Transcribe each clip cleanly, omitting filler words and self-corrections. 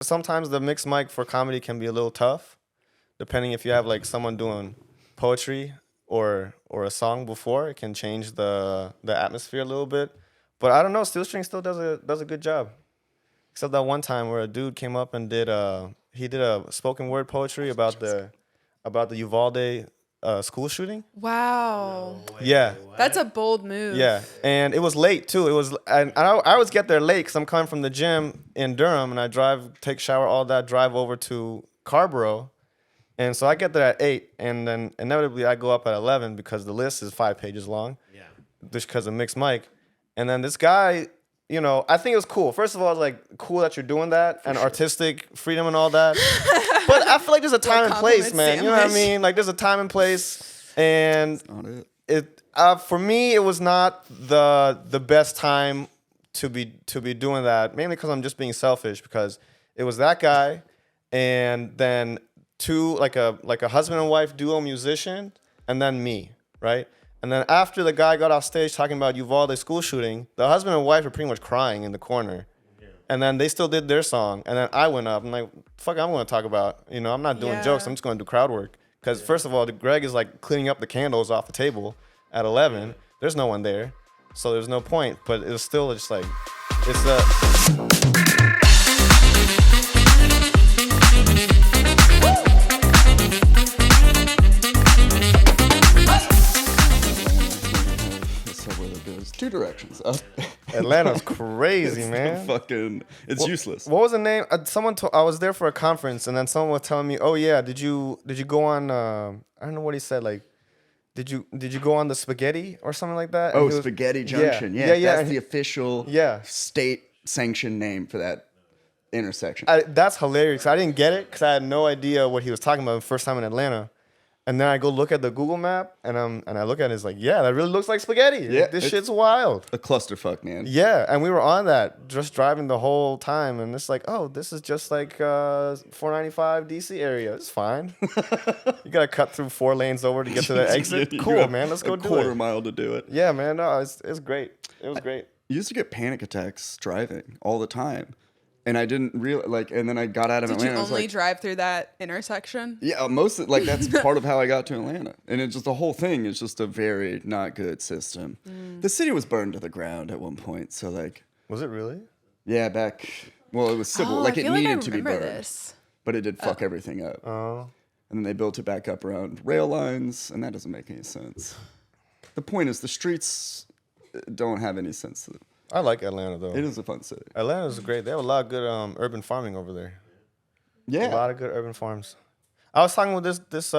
sometimes the mixed mic for comedy can be a little tough, depending if you have like someone doing poetry or a song before. It can change the atmosphere a little bit. But I don't know. Steel String still does a good job. Except that one time where a dude came up and did a spoken word poetry about the Uvalde school shooting. Wow. Yeah. That's a bold move. Yeah, and it was late too. It was, and I always get there late because I'm coming from the gym in Durham, and I take shower, all that, drive over to Carborough, and so I get there at 8, and then inevitably I go up at 11 because the list is 5 pages long. Yeah. Just because of mixed mic, and then this guy, I think it was cool. First of all, it's like cool that you're doing that and artistic freedom and all that. But I feel like there's a time and place, man. You know what I mean? Like there's a time and place, and for me, it was not the best time to be doing that. Mainly because I'm just being selfish. Because it was that guy, and then two like a husband and wife duo musician, and then me, right? And then after the guy got off stage talking about Uvalde school shooting, the husband and wife were pretty much crying in the corner. Yeah. And then they still did their song. And then I went up. I'm like, fuck, I'm going to talk about, I'm not doing jokes. I'm just going to do crowd work. Because first of all, Greg is like cleaning up the candles off the table at 11. Yeah. There's no one there. So there's no point. But it was still just like, it's a... Two directions up. Atlanta's crazy, man. It's useless. What was the name? I was there for a conference, and then someone was telling me, "Oh yeah, did you go on? I don't know what he said. Like, did you go on the spaghetti or something like that?" Oh, Spaghetti Junction. Yeah. That's the official state sanctioned name for that intersection. That's hilarious. I didn't get it because I had no idea what he was talking about the first time in Atlanta. And then I go look at the Google map, and I look at it, it's like, yeah, that really looks like spaghetti. Yeah, this shit's wild. A clusterfuck, man. Yeah, and we were on that, just driving the whole time, and it's like, oh, this is just like 495 DC area. It's fine. You gotta cut through 4 lanes over to get to the exit. Cool, man. Let's go do it. A quarter mile to do it. Yeah, man. No, it's great. It was great. I used to get panic attacks driving all the time. And I didn't really and then I got out of Atlanta. Did you only drive through that intersection? Yeah, that's part of how I got to Atlanta. And the whole thing is just a very not good system. The city was burned to the ground at one point. So was it really? Yeah, it was civil. It needed to be burned. This. But it did fuck everything up. Oh. And then they built it back up around rail lines, and that doesn't make any sense. The point is the streets don't have any sense to them. I like Atlanta, though. It is a fun city. Atlanta's great. They have a lot of good urban farming over there. Yeah. A lot of good urban farms. I was talking with this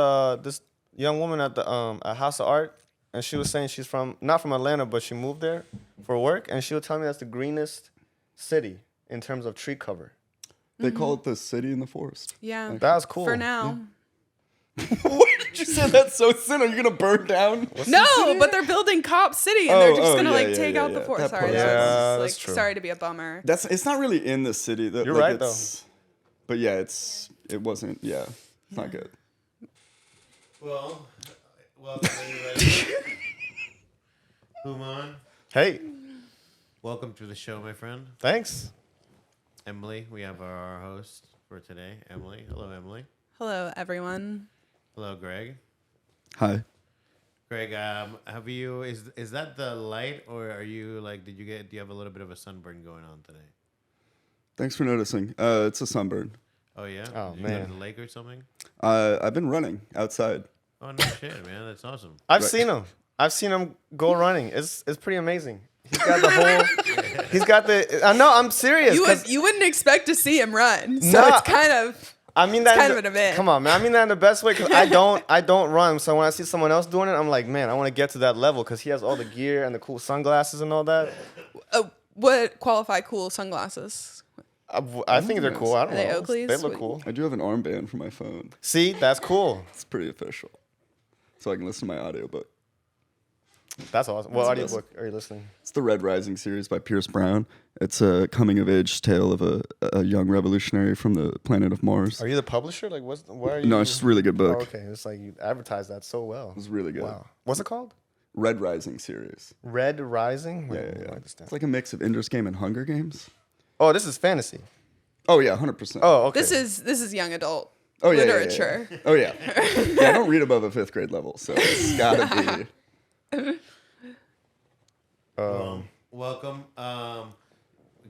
young woman at the at House of Art, and she was saying she's not from Atlanta, but she moved there for work, and she was telling me that's the greenest city in terms of tree cover. They call it the city in the forest. Yeah. That was cool. For now. Yeah. What did you say? That's so sin. Are you gonna burn down? No, but they're building Cop City, and they're just gonna take out the forest. Sorry, that's true. Sorry to be a bummer. It's not really in the city. You're right though. But yeah, it wasn't. Yeah, it's not good. Well, welcome everybody. Humon. Hey. Welcome to the show, my friend. Thanks. Emily, we have our host for today. Emily. Hello, Emily. Hello, everyone. Hello, Greg. Hi. Greg, have you? Is that the light, or are you do you have a little bit of a sunburn going on today? Thanks for noticing. It's a sunburn. Oh yeah. Oh Did you man. go to the lake or something? I've been running outside. Oh no shit, man. That's awesome. I've seen him go running. It's pretty amazing. He's got the whole. He's got the. No, I'm serious. You wouldn't expect to see him run, so it's kind of. I mean that kind of an event. Come on, man. I mean that in the best way because I don't run. So when I see someone else doing it, I'm like, man, I want to get to that level because he has all the gear and the cool sunglasses and all that. What qualify cool sunglasses? I think they're cool. I don't know. Are they Oakleys? They look cool. I do have an armband for my phone. See, that's cool. It's pretty official, so I can listen to my audiobook. That's awesome. What audiobook are you listening? It's the Red Rising series by Pierce Brown. It's a coming-of-age tale of a young revolutionary from the planet of Mars. Are you the publisher? Where are you? No, it's just a really good book. Oh, okay, it's like you advertise that so well. It's really good. Wow. What's it called? Red Rising series. Red Rising? Yeah. It's like a mix of Ender's Game and Hunger Games. Oh, this is fantasy. Oh yeah, 100%. Oh, okay. This is young adult Oh yeah, literature. Yeah. Oh yeah. Yeah, I don't read above a 5th grade level, so it's gotta be. Welcome.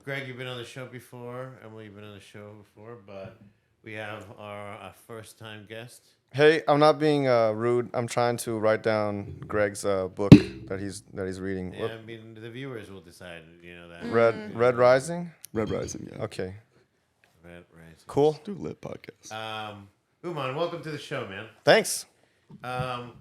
Greg, you've been on the show before. Emily, you've been on the show before, but we have our first time guest. Hey, I'm not being rude. I'm trying to write down Greg's book that he's reading. Yeah, I mean the viewers will decide. You know that. Red Rising. Red Rising, yeah. Okay. Red Rising. Cool. Do a lit podcast. Humon, welcome to the show, man. Thanks. I've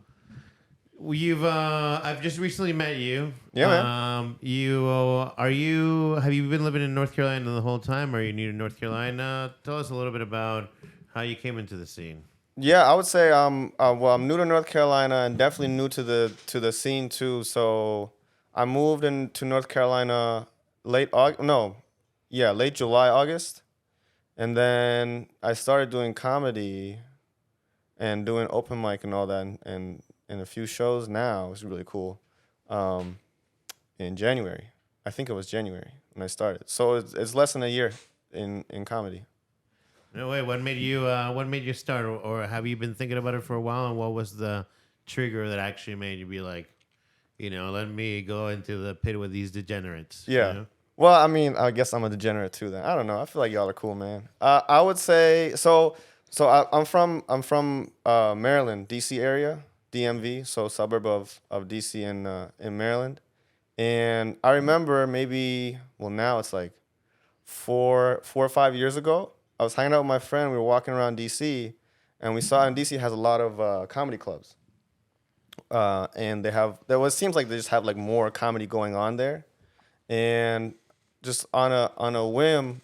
just recently met you. Yeah, man. Have you been living in North Carolina the whole time? Or are you new to North Carolina? Tell us a little bit about how you came into the scene. Yeah, I would say I'm new to North Carolina and definitely new to the scene too. So I moved into North Carolina late July, August. And then I started doing comedy and doing open mic and all that and a few shows now. It's really cool. In January. I think it was January when I started. So it's less than a year in comedy. No way. What made you start, or have you been thinking about it for a while? And what was the trigger that actually made you be like, let me go into the pit with these degenerates? Yeah. You know? Well, I mean, I guess I'm a degenerate too. Then I don't know. I feel like y'all are cool, man. I would say so. I'm from Maryland, D.C. area, DMV, so suburb of D.C. in Maryland. And I remember now it's like 4 or 5 years ago. I was hanging out with my friend. We were walking around D.C. and we saw D.C. has a lot of comedy clubs. And seems like they just have like more comedy going on there. And just on a whim,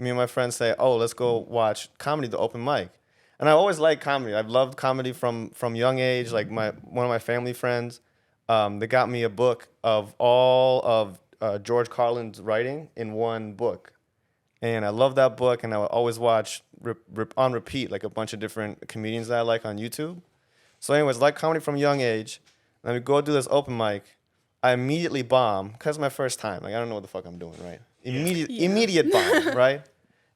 me and my friends say, "Oh, let's go watch comedy, the open mic." And I always liked comedy. I've loved comedy from young age. Like one of my family friends, they got me a book of all of George Carlin's writing in one book. And I love that book, and I would always watch on repeat like a bunch of different comedians that I like on YouTube. So anyways, like comedy from a young age. And we go do this open mic. I immediately bomb because it's my first time. Like I don't know what the fuck I'm doing, right? Immediate bomb, right?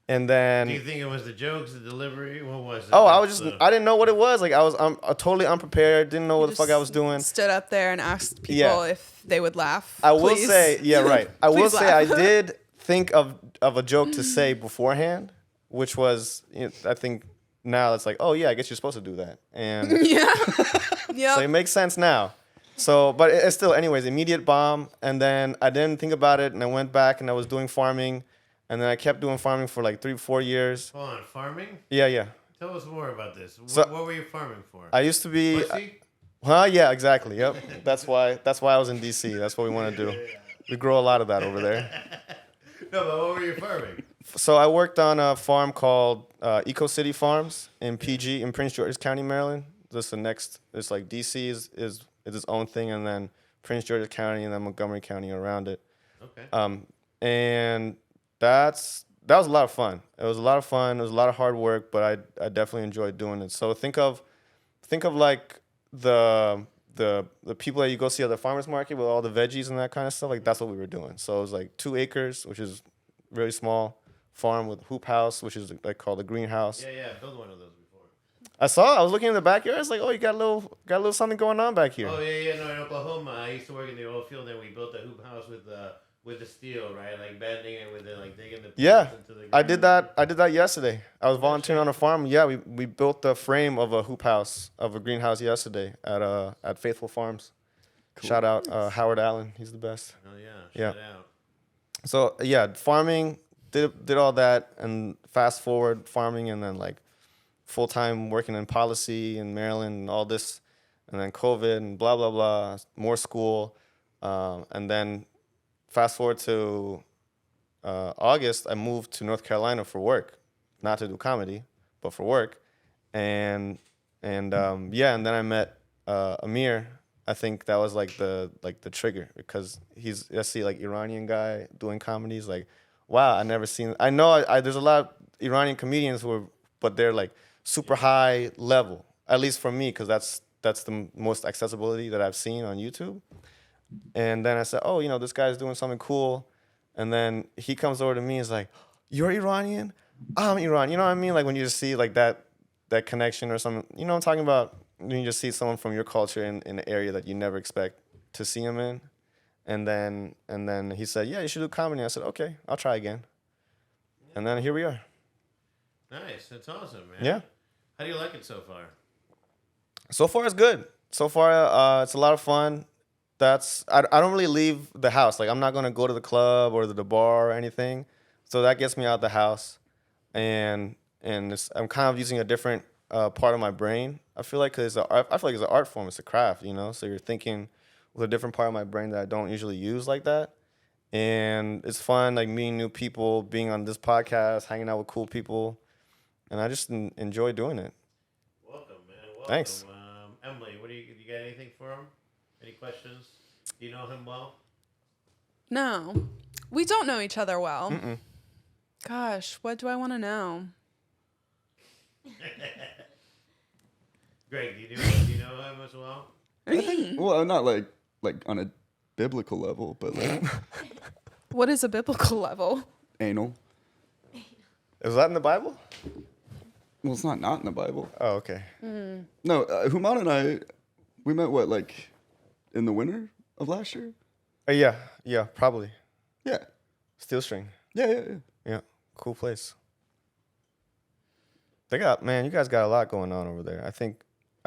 And then do you think it was the jokes, the delivery? What was it? Oh, I didn't know what it was. Like I was totally unprepared. Didn't know what the fuck I was doing. Stood up there and asked people if they would laugh. I will say, yeah, right. I will say I laugh. did think of a joke to say beforehand, which was I think now it's like, oh yeah, I guess you're supposed to do that. And yeah. So it makes sense now. So, but it's still, anyways, immediate bomb. And then I didn't think about it, and I went back and I was doing farming, and then I kept doing farming for like 3-4 years. Hold on, farming? Yeah. Tell us more about this. So, what were you farming for? I used to be. Pussy? Yeah, exactly. Yep. That's why I was in DC. That's what we want to do. We grow a lot of that over there. No, but what were you farming? So I worked on a farm called Eco City Farms in PG in Prince George's County, Maryland. It's like DC is its own thing, and then Prince George's County and then Montgomery County around it. Okay. And that was a lot of fun. It was a lot of fun. It was a lot of hard work, but I definitely enjoyed doing it. So think of like the people that you go see at the farmers market with all the veggies and that kind of stuff. Like that's what we were doing. So it was like 2 acres, which is really small, farm with hoop house, which is like called a greenhouse. Yeah, built one of those before. I was looking in the backyard. It's like, oh, you got a little something going on back here. Oh yeah. No, in Oklahoma, I used to work in the oil field, and we built a hoop house with the steel, right? Like bending it with it, like digging the Yeah, into the ground. I did that yesterday. I was volunteering on a farm. Yeah, we built the frame of a hoop house, of a greenhouse yesterday at Faithful Farms. Cool. Shout out Howard Allen. He's the best. Oh yeah. Shout out. So yeah, farming, did all that, and fast forward farming, and then like full time working in policy in Maryland and all this, and then COVID and blah blah blah, more school, and then fast forward to August, I moved to North Carolina for work, not to do comedy, but for work, and then I met Amir. I think that was like the trigger, because he's like Iranian guy doing comedies. Like, wow, I know there's a lot of Iranian comedians but they're like super high level, at least for me, because that's the most accessibility that I've seen on YouTube. And then I said, oh, this guy's doing something cool. And then he comes over to me and is like, you're Iranian? I'm Iran. You know what I mean? Like when you just see like that connection or something. You know what I'm talking about? When you just see someone from your culture in an area that you never expect to see him in. And then he said, yeah, you should do comedy. I said, okay, I'll try again. And then here we are. Nice. That's awesome, man. Yeah. How do you like it so far? So far, it's good. So far, it's a lot of fun. I don't really leave the house. Like, I'm not going to go to the club or the bar or anything. So that gets me out the house. And I'm kind of using a different part of my brain. I feel like it's an art form. It's a craft, you know? So you're thinking with a different part of my brain that I don't usually use like that. And it's fun, like meeting new people, being on this podcast, hanging out with cool people. And I just enjoy doing it. Welcome, man. Welcome. Thanks. Emily, do you got anything for him? Any questions? Do you know him well? No. We don't know each other well. Gosh, what do I want to know? Greg, do you know him as well? I think, well, not like on a biblical level, but like What is a biblical level? anal. Is that in the Bible? Well, it's not in the Bible. Oh, okay. No, Humon and I, we met like in the winter of last year. Yeah, probably. Yeah, Steel String. yeah. Yeah, cool place. You guys got a lot going on over there. I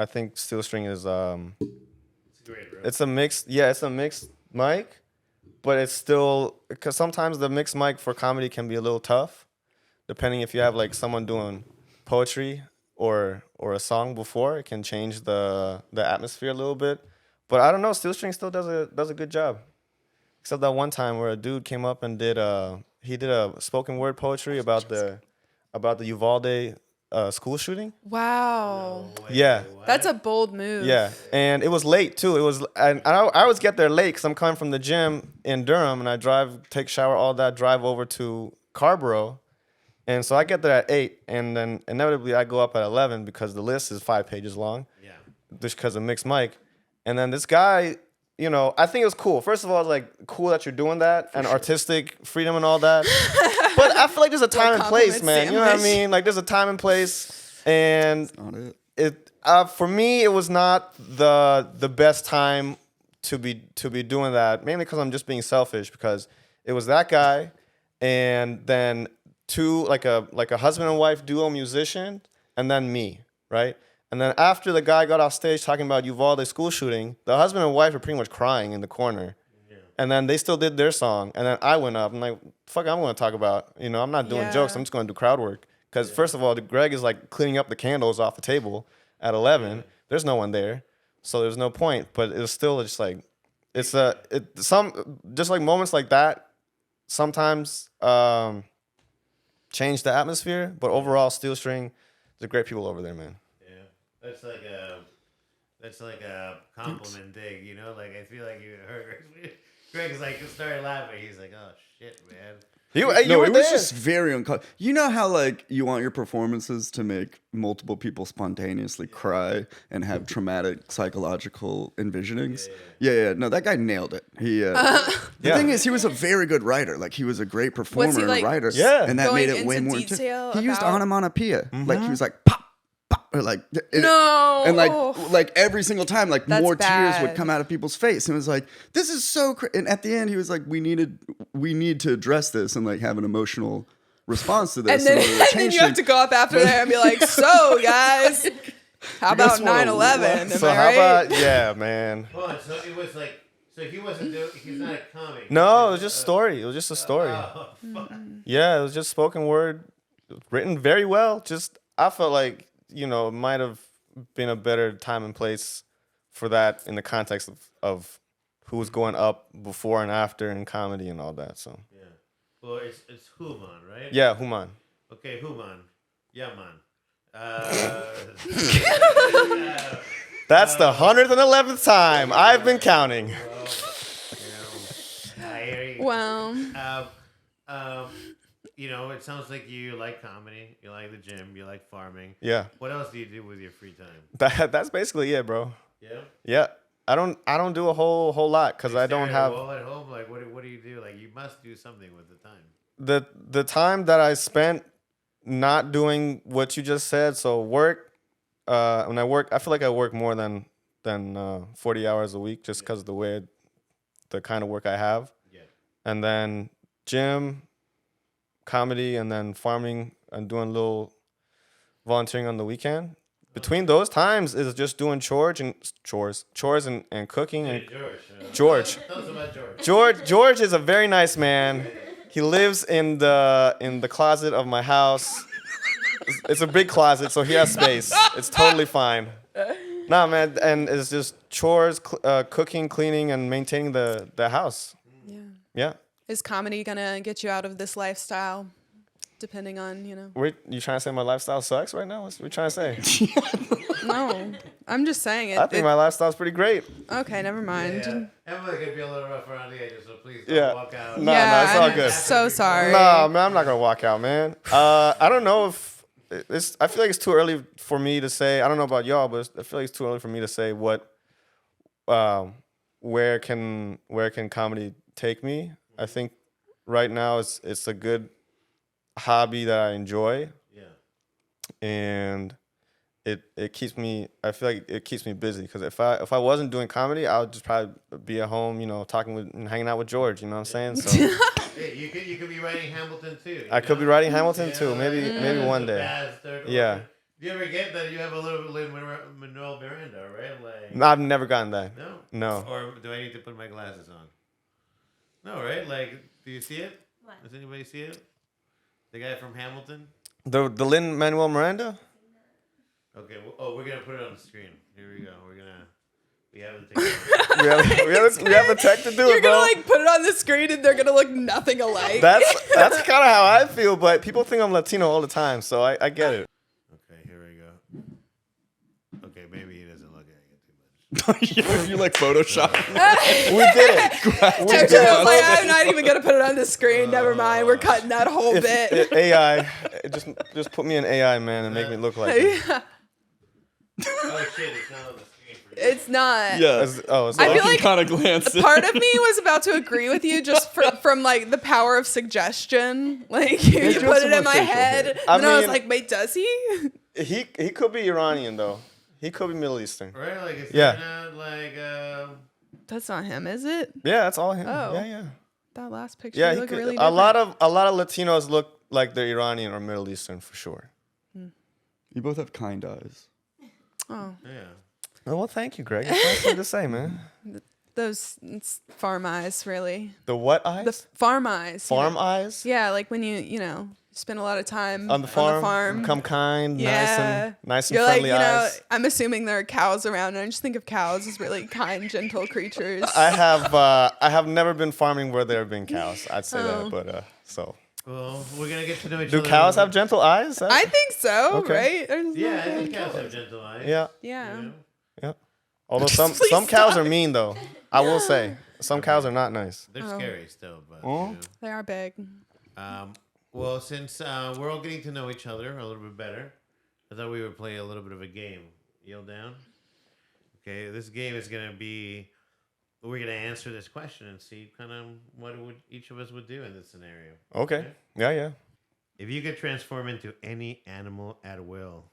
think Steel String is It's a great room. it's a mixed mic, but it's still because sometimes the mixed mic for comedy can be a little tough, depending if you have like someone doing poetry or a song before, it can change the atmosphere a little bit. But I don't know, Steel String still does a good job. Except that one time where a dude came up and did a spoken word poetry about the Uvalde school shooting. Wow. Yeah. That's a bold move. Yeah, and it was late too. And I always get there late because I'm coming from the gym in Durham, and I take shower, all that, drive over to Carborough, and so I get there at 8, and then inevitably I go up at 11 because the list is 5 pages long. Yeah. Just because of mixed mic, and then this guy, you know, I think it was cool. First of all, it's like cool that you're doing that and artistic freedom and all that. But I feel like there's a time and place, man. You know what I mean? Like there's a time and place, and Not it. for me, it was not the best time to be doing that. Mainly because I'm just being selfish. Because it was that guy, and then two like a husband and wife duo musician, and then me, right? And then after the guy got off stage talking about Uvalde school shooting, the husband and wife were pretty much crying in the corner. Yeah. And then they still did their song, and then I went up. I'm like, fuck, I'm going to talk about, you know, I'm not doing jokes. I'm just going to do crowd work. Because first of all, Greg is like cleaning up the candles off the table at 11. Yeah. There's no one there, so there's no point. But it was still just like, just like moments like that sometimes change the atmosphere. But overall, Steel String, there's great people over there, man. That's like a compliment dig, you know? Like I feel like you heard Greg's like started laughing. He's like, "Oh shit, man." You were it was there. just very uncomfortable. You know how like you want your performances to make multiple people spontaneously cry and have traumatic psychological envisionings? Yeah. No, that guy nailed it. He the thing is, he was a very good writer. Like he was a great performer and a writer. Yeah, and that made it way more intense. He used onomatopoeia. Like he was like pop. Or like no, and like every single time, like that's more bad. tears would come out of people's face, and it was like, this is so. And at the end, he was like, we need to address this and like have an emotional response to this. And then you have to go up after there and be like, so guys, how about 9/11? So how about man? Hold on, so it was like, so he wasn't doing. He's not a comic. No, it was just story. It was just a story. Yeah, it was just spoken word, written very well. Just I felt like, you know, it might have been a better time and place for that in the context of who was going up before and after in comedy and all that. So yeah, well, it's Humon, right? Yeah, Humon. Okay, Humon. Yeah, man. That's the 111th time I've been counting. Well, you know, I hear you. Well, you know, it sounds like you like comedy, you like the gym, you like farming. Yeah. What else do you do with your free time? That's basically it, bro. Yeah. Yeah. I don't do a whole lot because I don't have. Well, at home, like what do you do? Like you must do something with the time. the time that I spent not doing what you just said. So work. When I work, I feel like I work more than 40 hours a week just because of the kind of work I have. Yeah. And then gym, comedy, and then farming and doing a little volunteering on the weekend. Between those times is just doing chores and cooking and George. Tell us about George. George is a very nice man. He lives in the closet of my house. It's a big closet, so he has space. It's totally fine. Nah, man, and it's just chores, cooking, cleaning, and maintaining the house. Yeah. Yeah. Is comedy gonna get you out of this lifestyle? Depending on, You trying to say my lifestyle sucks right now? What you trying to say? No, I'm just saying it. I think my lifestyle's pretty great. Okay, never mind. Yeah. Emily could be a little rough around the edges, so please don't Yeah. walk out. No, it's all good. So sorry. No, man, I'm not gonna walk out, man. I don't know if I feel like it's too early for me to say. I don't know about y'all, but I feel like it's too early for me to say where can comedy take me. I think right now it's a good hobby that I enjoy. Yeah. And it keeps me. I feel like it keeps me busy because if I wasn't doing comedy, I would just probably be at home, talking with and hanging out with George. You know what I'm saying? So Hey, you could be writing Hamilton too. I could be writing Hamilton too. Maybe one day. Bastard. Yeah. Do you ever get that you have a little bit of Manuel Miranda, right? Like. No, I've never gotten that. No. No. Or do I need to put my glasses on? No, right? Like, do you see it? What? Does anybody see it? The guy from Hamilton. The Lin-Manuel Miranda. Okay. Well, we're gonna put it on the screen. Here we go. We have the we have the tech to do You're it, bro. gonna put it on the screen and they're gonna look nothing alike. That's kind of how I feel, but people think I'm Latino all the time, so I get it. Okay, here we go. Okay, maybe he doesn't look at it too much. You like Photoshop? We did it. We Actually, did I was it. like, I'm not even gonna put it on the screen. Never mind. We're cutting that whole bit. AI, just put me in AI, man, and make me look like it. Oh shit! It's not on the screen for you. It's not. Yeah. It's I feel like kind of glance. part of me was about to agree with you just from like the power of suggestion. Like you There's put so it in much my facial head, hair. and I was mean- like, wait, does he? He could be Iranian though. He could be Middle Eastern. Right? Like, it's Yeah. not like. That's not him, is it? Yeah, that's all him. Oh. Yeah. That last picture Yeah, he looked could, really a different. lot of Latinos look like they're Iranian or Middle Eastern for sure. You both have kind eyes. Oh, Yeah. Oh, well, thank you, Greg. It's nice thing to say, man. it's farm eyes, really. The what eyes? The farm eyes. you Farm know? eyes? Yeah, like when you spend a lot of time On the farm. Become kind, Yeah. nice and You're like, friendly eyes. I'm assuming there are cows around, and I just think of cows as really kind, gentle creatures. I have never been farming where there have been cows. I'd say that, but so. Well, we're gonna get to know each Do other. cows have gentle eyes? I think so, Okay. right? There's Yeah, I no- think cows have gentle eyes. Yeah. Yeah. You know? Yeah. Although some Please cows stop. are mean though. I will say some cows are not nice. They're Oh. scary still, but. Oh. They are big. Well, since we're all getting to know each other a little bit better, I thought we would play a little bit of a game. Yield down. Okay, this game is gonna be. We're gonna answer this question and see kind of what each of us would do in this scenario. Okay. Yeah. If you could transform into any animal at will,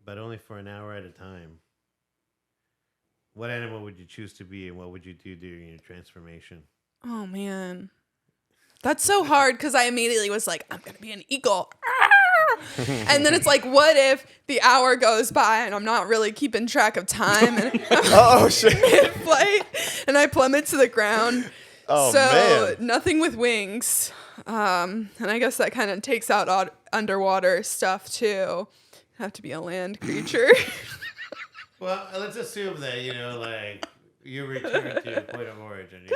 but only for an hour at a time, what animal would you choose to be, and what would you do during your transformation? Oh man, that's so hard because I immediately was like, I'm gonna be an eagle. And then it's like, what if the hour goes by and I'm not really keeping track of time and Oh shit. mid-flight and I plummet to the ground? Oh so man. nothing with wings. And I guess that kind of takes out underwater stuff too. Have to be a land creature. Well, let's assume that like you return to your point of origin.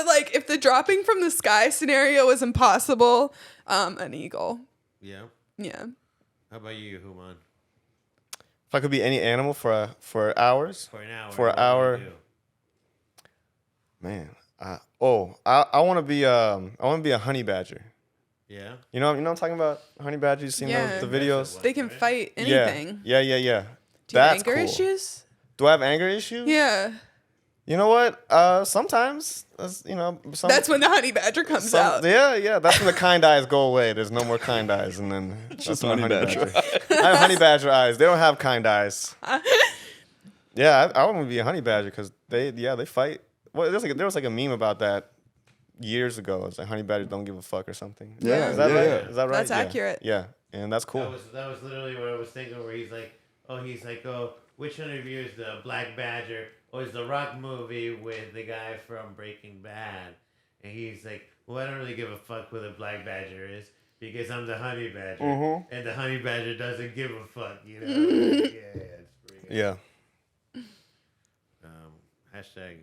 Like, if the dropping from the sky scenario was impossible, an eagle. yeah. Yeah. How about you, Humon? If I could be any animal for hours, For an hour. For an what would hour. you do? man. I want to be a honey badger. Yeah. You know what I'm talking about? Honey badgers. You seen Yeah. the videos? They can fight anything. Yeah. Do you have That's anger cool. issues? Do I have anger issues? Yeah. You know what? Sometimes, That's when the honey badger comes out. Yeah. That's when the kind eyes go away. There's no more kind eyes, and then Just when honey badger. I have honey badger eyes. They don't have kind eyes. Yeah, I want to be a honey badger because they fight. Well, there was like a meme about that years ago. It's like honey badgers don't give a fuck or something. Yeah, Is that right? yeah. Is that right? That's accurate. Yeah, and that's cool. That was literally what I was thinking. Where he's like, which one of you is the Black Badger? Or is the Rock movie with the guy from Breaking Bad? And he's like, well, I don't really give a fuck who the Black Badger is because I'm the Honey Badger, and the Honey Badger doesn't give a fuck. You know? It's pretty good. Yeah. Hashtag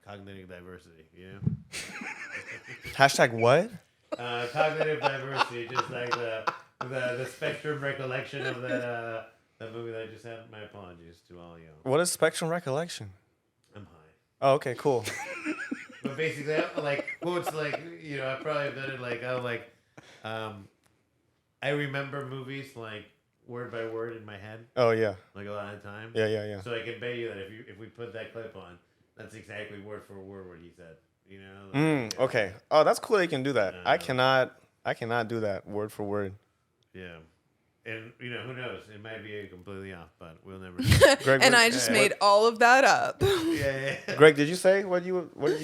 cognitive diversity. You know. Hashtag what? Cognitive diversity, just like the spectrum recollection of that movie that I just had. My apologies to all you. What is spectrum recollection? I'm high. Oh, okay, cool. But basically, like quotes, like I probably have done it. Like I remember movies like word by word in my head. Oh yeah. Like a lot of time. Yeah. So I can bet you that if we put that clip on, that's exactly word for word what he said. You know. Like, Okay. Oh, that's cool that you can do that. I cannot do that word for word. Yeah. And who knows? It might be completely off, but we'll never know. Greg, And I just made all of that up. yeah. Greg, did you say what would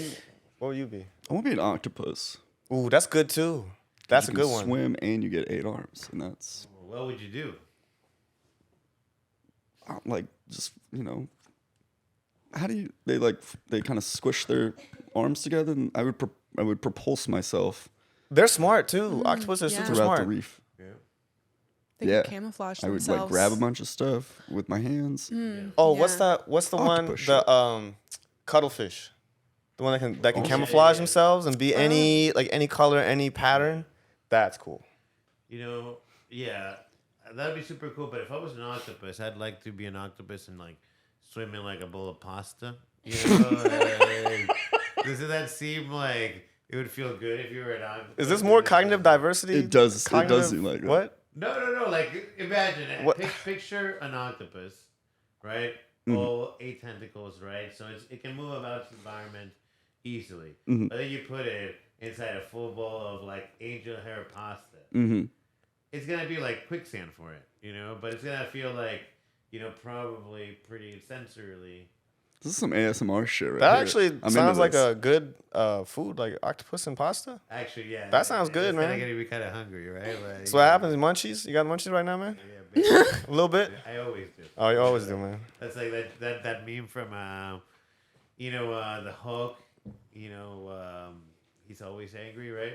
you be? I want to be an octopus. Ooh, that's good too. That's a You good can one. Swim and you get 8 arms, and that's What would you do? like just how do you they kind of squish their arms together, and I would propulse myself They're smart too. Octopus are yeah. super throughout smart. the reef. Yeah. They Yeah. can camouflage I would themselves. like grab a bunch of stuff with my hands. Oh, Yeah. what's the Octopus one? The cuttlefish. The one that can camouflage themselves and be any color, any pattern. That's cool. Yeah, that'd be super cool. But if I was an octopus, I'd like to be an octopus and like swim in like a bowl of pasta. Doesn't that seem like it would feel good if you were an octopus? Is this more cognitive diversity? It does seem like that. What? No. Like imagine it. What? Picture an octopus, right? Mm-hmm. All 8 tentacles, right? So it can move about its environment easily. Mm-hmm. But then you put it inside a full bowl of like angel hair pasta. Mm-hmm. It's gonna be like quicksand for it, but it's gonna feel like, probably pretty sensorily. This is some ASMR shit right That here. actually I'm sounds into like this. a good food, like octopus and pasta. Actually, yeah. That sounds good, it's man. Kinda gonna be kind of hungry, right? Like, So what happens? Munchies? You got munchies right now, man? Yeah, A little bit. I always do. Oh, you always do, man. That's like that meme from the Hulk. He's always angry, right?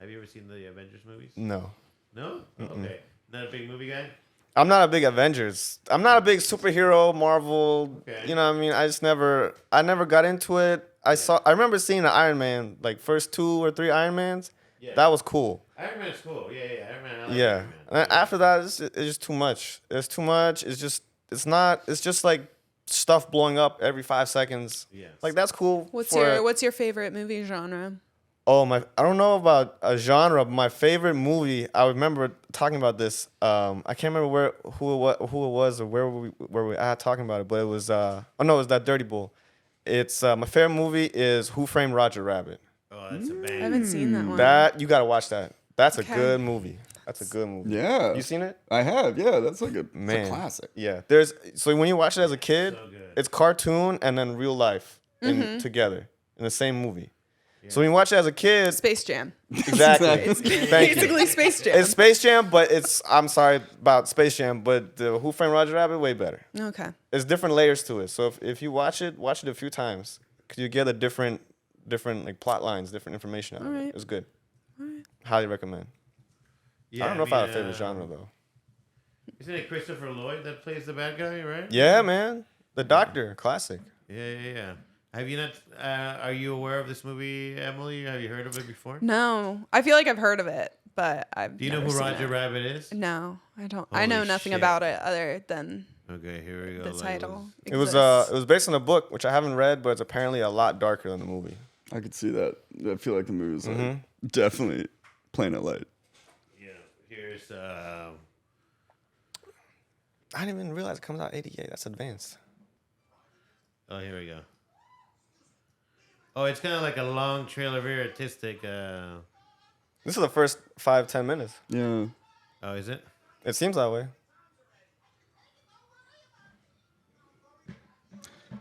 Have you ever seen the Avengers movies? No. No. Okay. Not a big movie guy. I'm not a big Avengers. I'm not a big superhero Marvel. Okay. You know what I mean? I never got into it. I remember seeing the Iron Man, like first 2 or 3 Iron Mans. Yeah. That was cool. Iron Man's cool. Yeah. Iron Man. I like Yeah. Iron Man. And then after that, it's just too much. It's too much. It's just like stuff blowing up every 5 seconds. Yes. Like that's cool. What's for- your favorite movie genre? Oh my! I don't know about a genre, but my favorite movie. I remember talking about this. I can't remember who it was or where we were talking about it, but it was. It was that Dirty Bull. It's my favorite movie is Who Framed Roger Rabbit. Oh, that's a I bang. haven't seen that one. That you gotta watch that. That's Okay. a good movie. That's a good movie. Yeah. You seen it? I have. Yeah, that's like it's Man, a classic. Yeah. So when you watch it as a kid, So good. it's cartoon and then real life together in the same movie. So when you watch it as a kid, Space Jam. exactly. It's Thank you. basically Space Jam. It's Space Jam, but I'm sorry about Space Jam, but the Who Framed Roger Rabbit way better. Okay. There's different layers to it. So if you watch it a few times, 'cause you get a different like plot lines, different information out of Alright. it. It's good. Highly recommend. Yeah, I don't know if I have a favorite genre though. Isn't it Christopher Lloyd that plays the bad guy, right? Yeah, man. The Doctor, classic. Yeah. Have you not? Are you aware of this movie, Emily? Have you heard of it before? No, I feel like I've heard of it, but I've. Do you know never who seen Rodger it. Rabbit is? No, I don't. I know Holy nothing shit. about it other than Okay, here we go. the Like, title. It was based on a book, which I haven't read, but it's apparently a lot darker than the movie. I could see that. I feel like the movie's like definitely playing it light. Yeah. Here's I didn't even realize it comes out 88. That's advanced. Oh, here we go. Oh, it's kind of like a long trailer, very artistic. This is the first 5-10 minutes. Yeah. Oh, is it? It seems that way.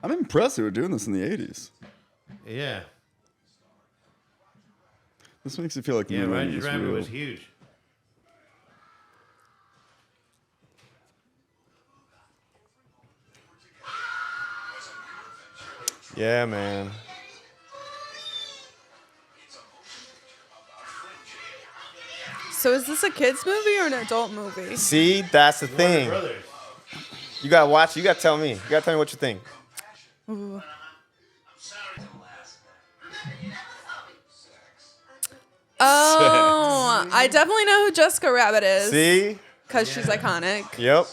I'm impressed they were doing this in the 80s. Yeah. This makes it feel like Yeah, Moon Rodger is Rabbit real. was huge. Yeah, man. So is this a kids movie or an adult movie? See, that's the thing. Brothers. You gotta watch. You gotta tell me. You gotta tell me what you think. Ooh. Oh, I definitely know who Jessica Rabbit is. See? Because she's iconic. Yep.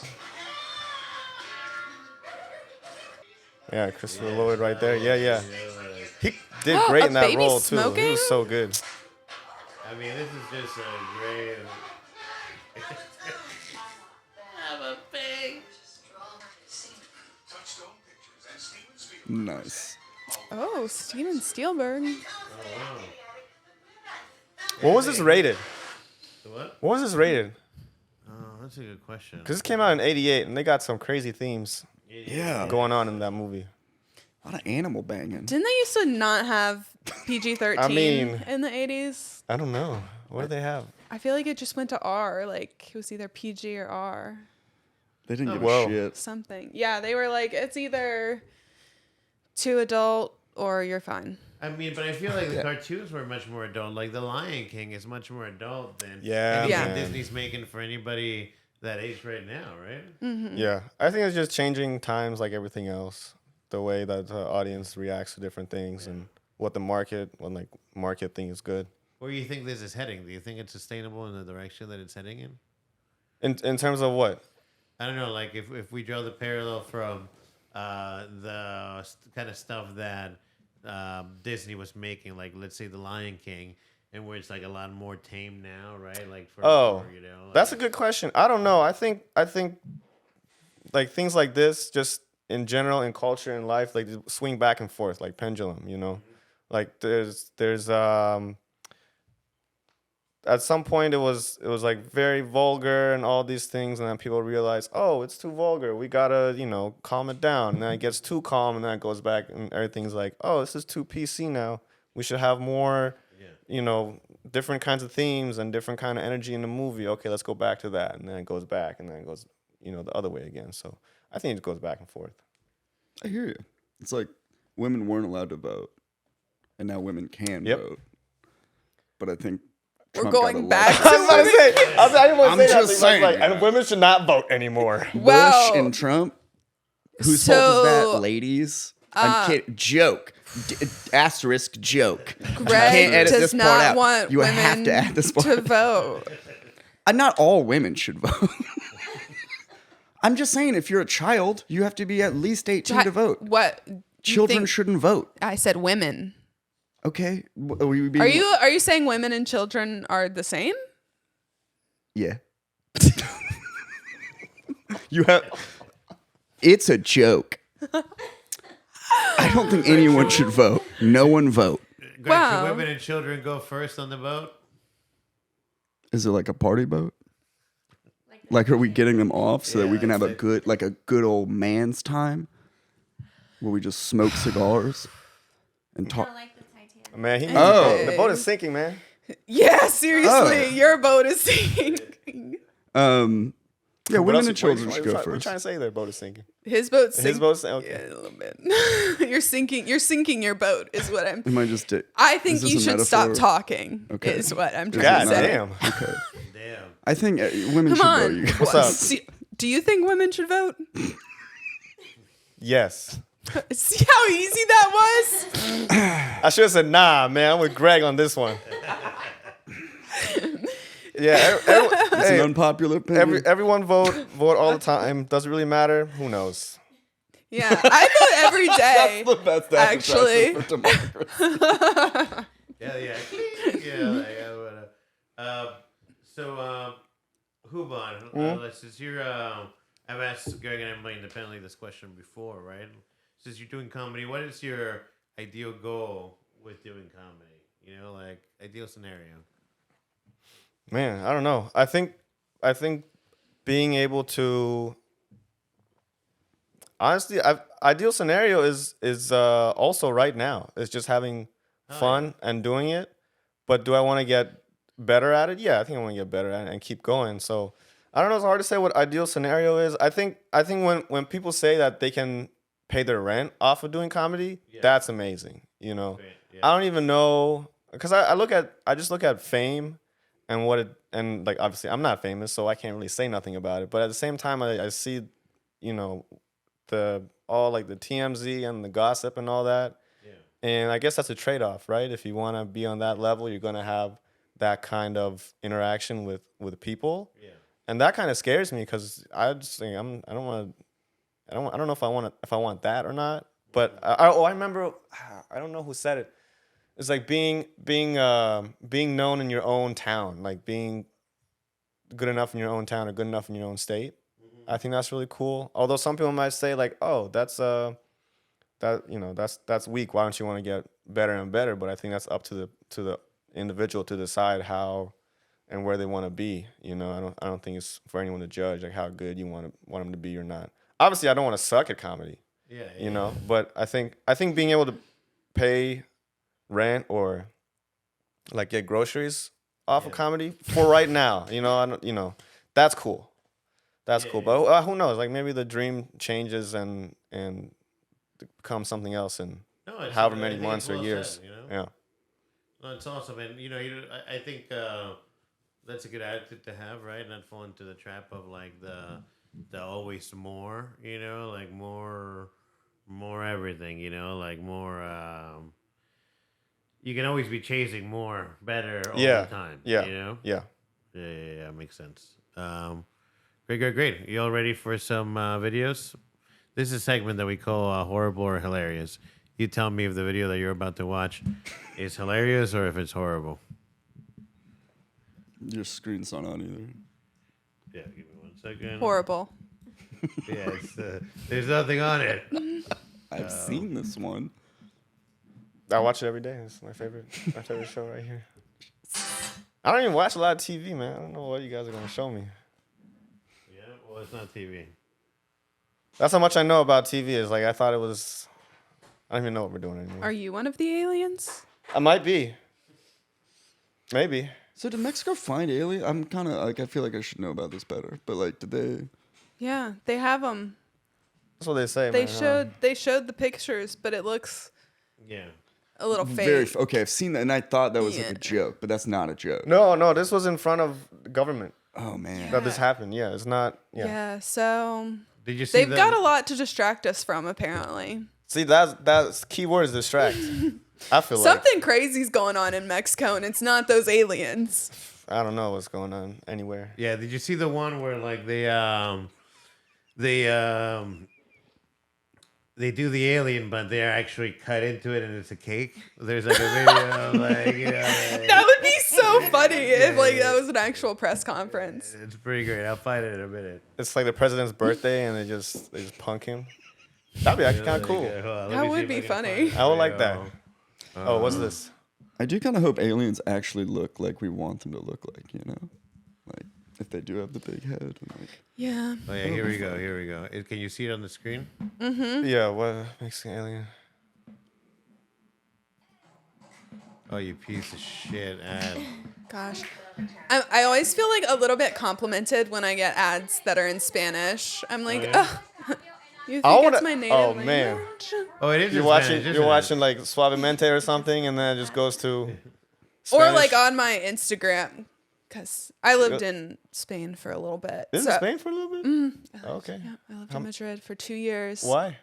Yeah, Christopher Lloyd right there. Yeah, yeah. He did great A in that baby role too. He smoking? was so good. I mean, this is just a great. Have a pig. Nice. Oh, Steven Spielberg. Oh, wow. What was this rated? The what? What was this rated? Oh, that's a good question. Because this came out in '88, and they got some crazy themes Yeah. going on in that movie. A lot of animal banging. Didn't they used to not have PG-13 I mean- in the 80s? I don't know. What do they have? I feel like it just went to R. Like, it was either PG or R. They didn't give Whoa. a shit. Something. Yeah, they were like, it's either too adult or you're fine. I mean, but I feel like the cartoons were much more adult. Like The Lion King is much more adult than Yeah, anything man. Disney's making for anybody that age right now, right? Yeah, I think it's just changing times like everything else. The way that the audience reacts to different things and what the market thing is good. Where do you think this is heading? Do you think it's sustainable in the direction that it's heading in? In terms of what? I don't know. Like if we draw the parallel from kind of stuff that Disney was making, like let's say The Lion King, and where it's like a lot more tame now, right? Like for you know, That's a good question. I don't know. I think like things like this, just in general, in culture and life, like swing back and forth, like pendulum. You know, like there's at some point it was like very vulgar and all these things, and then people realize, oh, it's too vulgar. We gotta calm it down. And then it gets too calm, and then it goes back, and everything's like, oh, this is too PC now. We should have more, different kinds of themes and different kind of energy in the movie. Okay, let's go back to that, and then it goes back, and then it goes, the other way again. So I think it goes back and forth. I hear you. It's like women weren't allowed to vote, and now women can Yep. vote. But I think We're Trump got going elected. back I was about to say, I didn't want I'm to say that. just thing, I was saying. and women should not vote anymore. Well, Bush and Trump. Whose fault is that, so, ladies? I'm kidding. Joke. Asterisk joke. Greg can't edit does this part not out. want You women have to add this part to out. vote. Not all women should vote. I'm just saying, if you're a child, you have to be at least 18 to vote. What? You Children think- shouldn't vote. I said women. Okay. Are we being, Are you saying women and children are the same? Yeah. You have. It's a joke. I don't think anyone should vote. No one vote. Greg, Wow. should women and children go first on the vote? Is it like a party boat? Like, are we getting them off so that we can have a good old man's time where we just smoke cigars and talk? Like the Titanic. Man, he Oh. the boat is sinking, man. Yeah, seriously, Oh. your boat is sinking. Yeah, What women else and you- children what should you go try- What you first. trying to say there? Boat is sinking. His boat's sinking. His boat's okay. Yeah, a little bit. You're sinking your boat is what I'm. Am I just? I think is this you a should stop metaphor? talking. Okay. Is what I'm trying God to say. damn. Okay. Damn. I think women Come should on. vote. You guys. What's up? Do you think women should vote? Yes. See how easy that was? I should have said, nah, man. I'm with Greg on this one. Yeah. It's an unpopular opinion. Everyone vote all the time. Does it really matter? Who knows? Yeah, I vote every day. That's the best Actually. advertisement for democracy. Yeah. So, Humon, since you're, I've asked Greg and Emily independently this question before, right? since you're doing comedy, what is your ideal goal with doing comedy? You know, like ideal scenario. Man, I don't know. I think being able to honestly, ideal scenario is also right now. It's just having fun and doing it. But do I want to get better at it? Yeah, I think I want to get better at it and keep going. So I don't know. It's hard to say what ideal scenario is. I think when people say that they can pay their rent off of doing comedy, that's amazing. You know, Great, yeah. I don't even know because I just look at fame and what it and like obviously I'm not famous, so I can't really say nothing about it. But at the same time, I see, you know, all like the TMZ and the gossip and all that. And I guess that's a trade-off, right? If you want to be on that level, you're going to have that kind of interaction with people. Yeah. And that kind of scares me because I just think I don't know if I want that or not. But I remember, I don't know who said it. It's like being known in your own town, like being good enough in your own town or good enough in your own state. Mm-hmm. I think that's really cool. Although some people might say like, oh, that's weak. Why don't you want to get better and better? But I think that's up to the individual to decide how and where they want to be. You know, I don't think it's for anyone to judge like how good you want them to be or not. Obviously, I don't want to suck at comedy. Yeah. You know, but I think being able to pay rent or like get groceries off of comedy for right now, that's cool. That's cool. But who knows? Like maybe the dream changes and become something else in however many months or years. Said, you know? Yeah. No, it's awesome, and I think that's a good attitude to have, right? Not fall into the trap of like the always more, like more everything, like more. You can always be chasing more, better all the time. Yeah. Yeah. Makes sense. Great. You all ready for some videos? This is a segment that we call horrible or hilarious. You tell me if the video that you're about to watch is hilarious or if it's horrible. Your screen's not on either. Yeah, give me 1 second. Horrible. Yeah, there's nothing on it. I've seen this one. I watch it every day. It's my favorite show right here. I don't even watch a lot of TV, man. I don't know what you guys are gonna show me. Yeah, well, it's not TV. That's how much I know about TV. Is like I thought it was. I don't even know what we're doing anymore. Are you one of the aliens? I might be. Maybe. So did Mexico find alien? I'm kind of like I feel like I should know about this better. But like, did they? Yeah, they have them. That's what they say. They showed the pictures, but it looks a little fake. Okay, I've seen that, and I thought that was like a joke, but that's not a joke. No, this was in front of the government. Oh man, that this happened. Yeah, it's not. Yeah, so did you see they've got a lot to distract us from, apparently. See, that's key word is distract. I feel something crazy's going on in Mexico, and it's not those aliens. I don't know what's going on anywhere. Yeah, did you see the one where like they do the alien, but they're actually cut into it, and it's a cake. There's like a video, that would be so funny if like that was an actual press conference. It's pretty great. I'll find it in a minute. It's like the president's birthday, and they just punk him. That'd be actually kind of cool. That would be funny. I would like that. Oh, what's this? I do kind of hope aliens actually look like we want them to look like, like if they do have the big head. And like, yeah. Oh yeah, here we go. Can you see it on the screen? Mm-hmm. Yeah, what makes an alien? Oh, you piece of shit ad. Gosh. I always feel like a little bit complimented when I get ads that are in Spanish. I'm like, you think it's my native language? Man. Oh, it is. You're watching like Suavemente or something, and then it just goes to Spanish. Or like on my Instagram, because I lived in Spain for a little bit. In Spain for a little bit? Okay. Yeah, I lived in Madrid for 2 years. Why?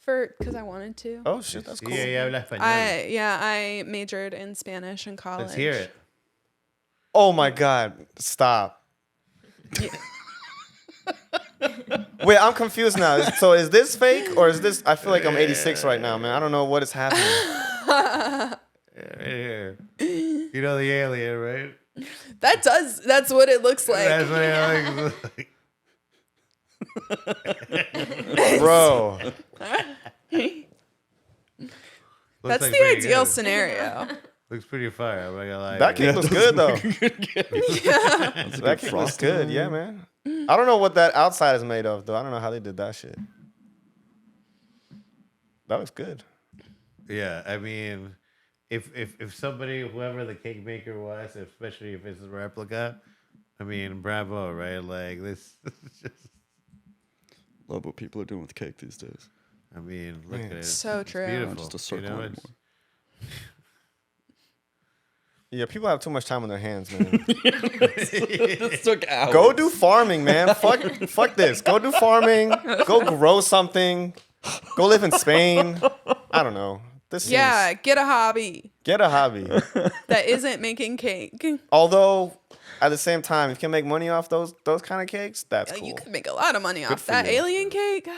Because I wanted to. Oh shit, that's cool. I majored in Spanish in college. Let's hear it. Oh my God! Stop. Yeah. Wait, I'm confused now. So is this fake or is this? I feel like I'm 86 right now, man. I don't know what is happening. You know the alien, right? That's what it looks like. That's what it looks like. Bro. That's like the pretty ideal good. scenario. Looks pretty fire. I'm not gonna lie. That cake looks good though. That's a That good cake looks frosting. good. Yeah, man. I don't know what that outside is made of though. I don't know how they did that shit. That looks good. Yeah, I mean, if somebody, whoever the cake maker was, especially if it's a replica, I mean, bravo, right? Like this. Just, Love what people are doing with cake these days. I mean, look Man. at it. So It's true. beautiful. Just a circle You know, anymore. Yeah, people have too much time on their hands, man. This took hours. Go do farming, man. Fuck this. Go do farming. Go grow something. Go live in Spain. I don't know. This Yeah, seems- get a hobby get a hobby. that isn't making cake. Although, at the same time, if you can make money off those kind of cakes, that's cool. You could make a lot of money off for that you. alien cake.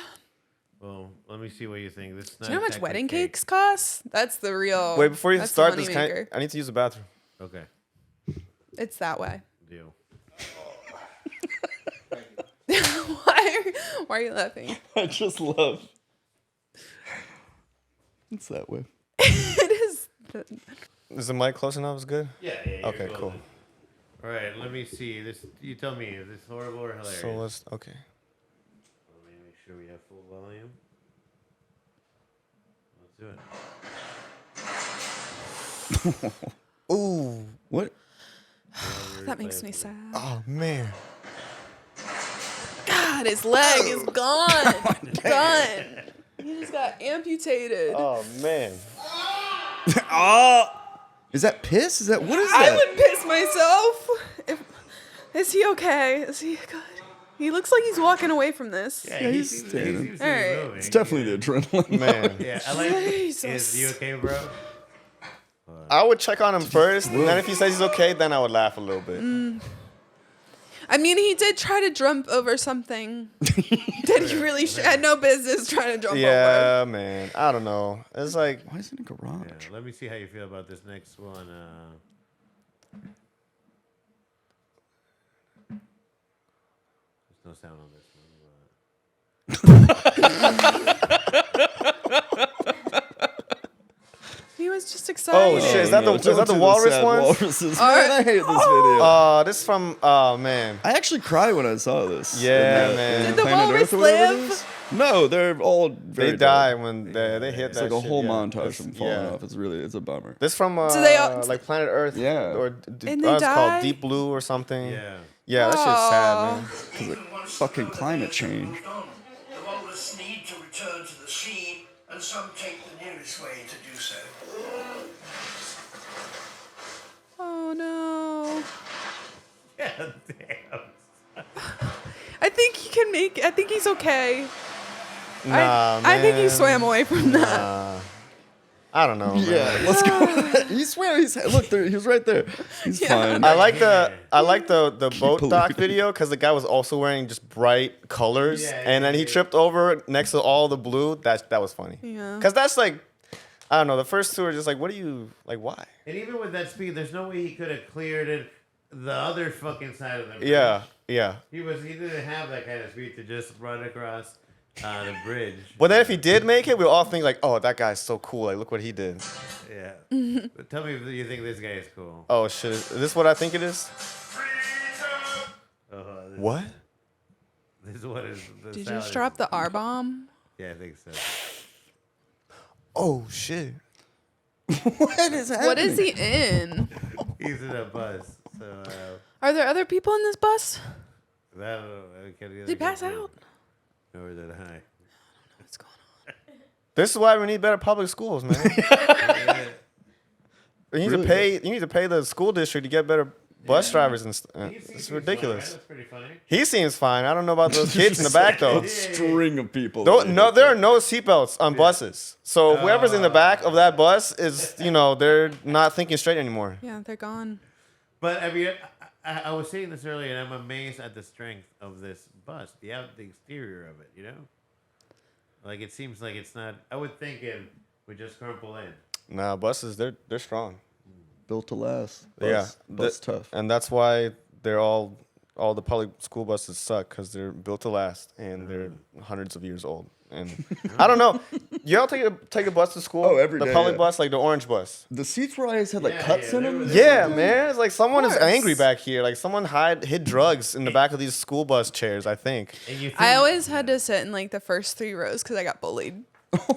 well, let me see what you think. This. Do you know how much wedding cakes cost? That's the real. Wait, before you that's start the this, moneymaker. I need to use the bathroom. Okay. It's that way. Deal. why are you laughing? I just love. It's that way. It is. Is the mic close enough? Is good? Yeah. You're Okay, golden. cool. All right. Let me see. This. You tell me. Is this horrible or hilarious? So let's okay. Let me make sure we have full volume. Let's do it. Ooh. What? That makes me sad. Oh man. God, his leg is gone. Done. He just got amputated. Oh man. Is that piss? Is that what is I that? would piss myself. Is he okay? Is he good? He looks like he's walking away from this. Yeah, Yeah, he he's seems standing. to be Alright. moving. It's definitely the adrenaline. Man. Yeah, I like. Jesus. Is you okay, bro? I would check on him first, and then if he says he's okay, then I would laugh a little bit. I mean, he did try to jump over something that he really had no business trying to jump over. Yeah, man. I don't know. It's like Why is it in a garage? Yeah, let me see how you feel about this next one. There's no sound on this one. He was just excited. Oh, shit. Is that the- no, is that don't the do walrus sad one? Walruses. Man, I hate this video. this from oh man. I actually cried when I saw this. Yeah, In man. in Did the Planet walrus Earth or whatever it live? is. No, they're all very They die dead. when they hit It's that like a shit, whole yeah. montage That's- of them falling yeah. off. It's a bummer. This from So they all- like Planet Earth, Yeah. or And they it's die? called Deep Blue or something. Yeah. Yeah, that shit's sad, man. Because of fucking climate change. The walrus need to return to the sea, and some take the nearest way to do so. Oh no. God damn. I think he can make. I think he's okay. Nah, I think he man. swam away from that. I don't know. Yeah, Man. let's go. He swear look there. He was right there. He's fine. I like the boat believe dock it. video because the guy was also wearing just bright colors, Yeah, and then he yeah. tripped over next to all the blue. That was funny. Yeah. Because that's like, I don't know. The first two are just like, what do you like? Why? And even with that speed, there's no way he could have cleared it the other fucking side of the bridge. Yeah, yeah. He didn't have that kind of speed to just run across the bridge. But then if he did make it, we all think like, oh, that guy's so cool. Like, look what he did. Yeah. But tell me if you think this guy is cool. Oh shit! Is this what I think it is? What? This is what is. Did you just drop the R bomb? Yeah, I think so. Oh shit! What is happening? What is he in? He's in a bus, so Are there other people in this bus? that I can't Did he pass out? Or is that high? What's going on? This is why we need better public schools, man. You need to pay the school district to get better bus drivers and it's ridiculous. That's pretty funny. He seems fine. I don't know about those kids in the back though. A string of people. No, there are no seatbelts on buses. So whoever's in the back of that bus is, they're not thinking straight anymore. Yeah, they're gone. But I mean, I was saying this earlier, and I'm amazed at the strength of this bus, the exterior of it. Like it seems like it's not. I would think it would just crumple in. Nah, buses they're strong. Built to last. Yeah, Bus tough. and that's why they're all the public school buses suck because they're built to last and they're hundreds of years old. And I don't know. Y'all take a bus to school? Oh, every the day, public yeah. bus, like the orange bus. The seats where I always had like Yeah, cuts yeah, in they them. were- Yeah, man. It's like someone is course. angry back here. Like someone hid drugs in the back of these school bus chairs, I think. And you think, I always had to sit in like the first 3 rows because I got bullied.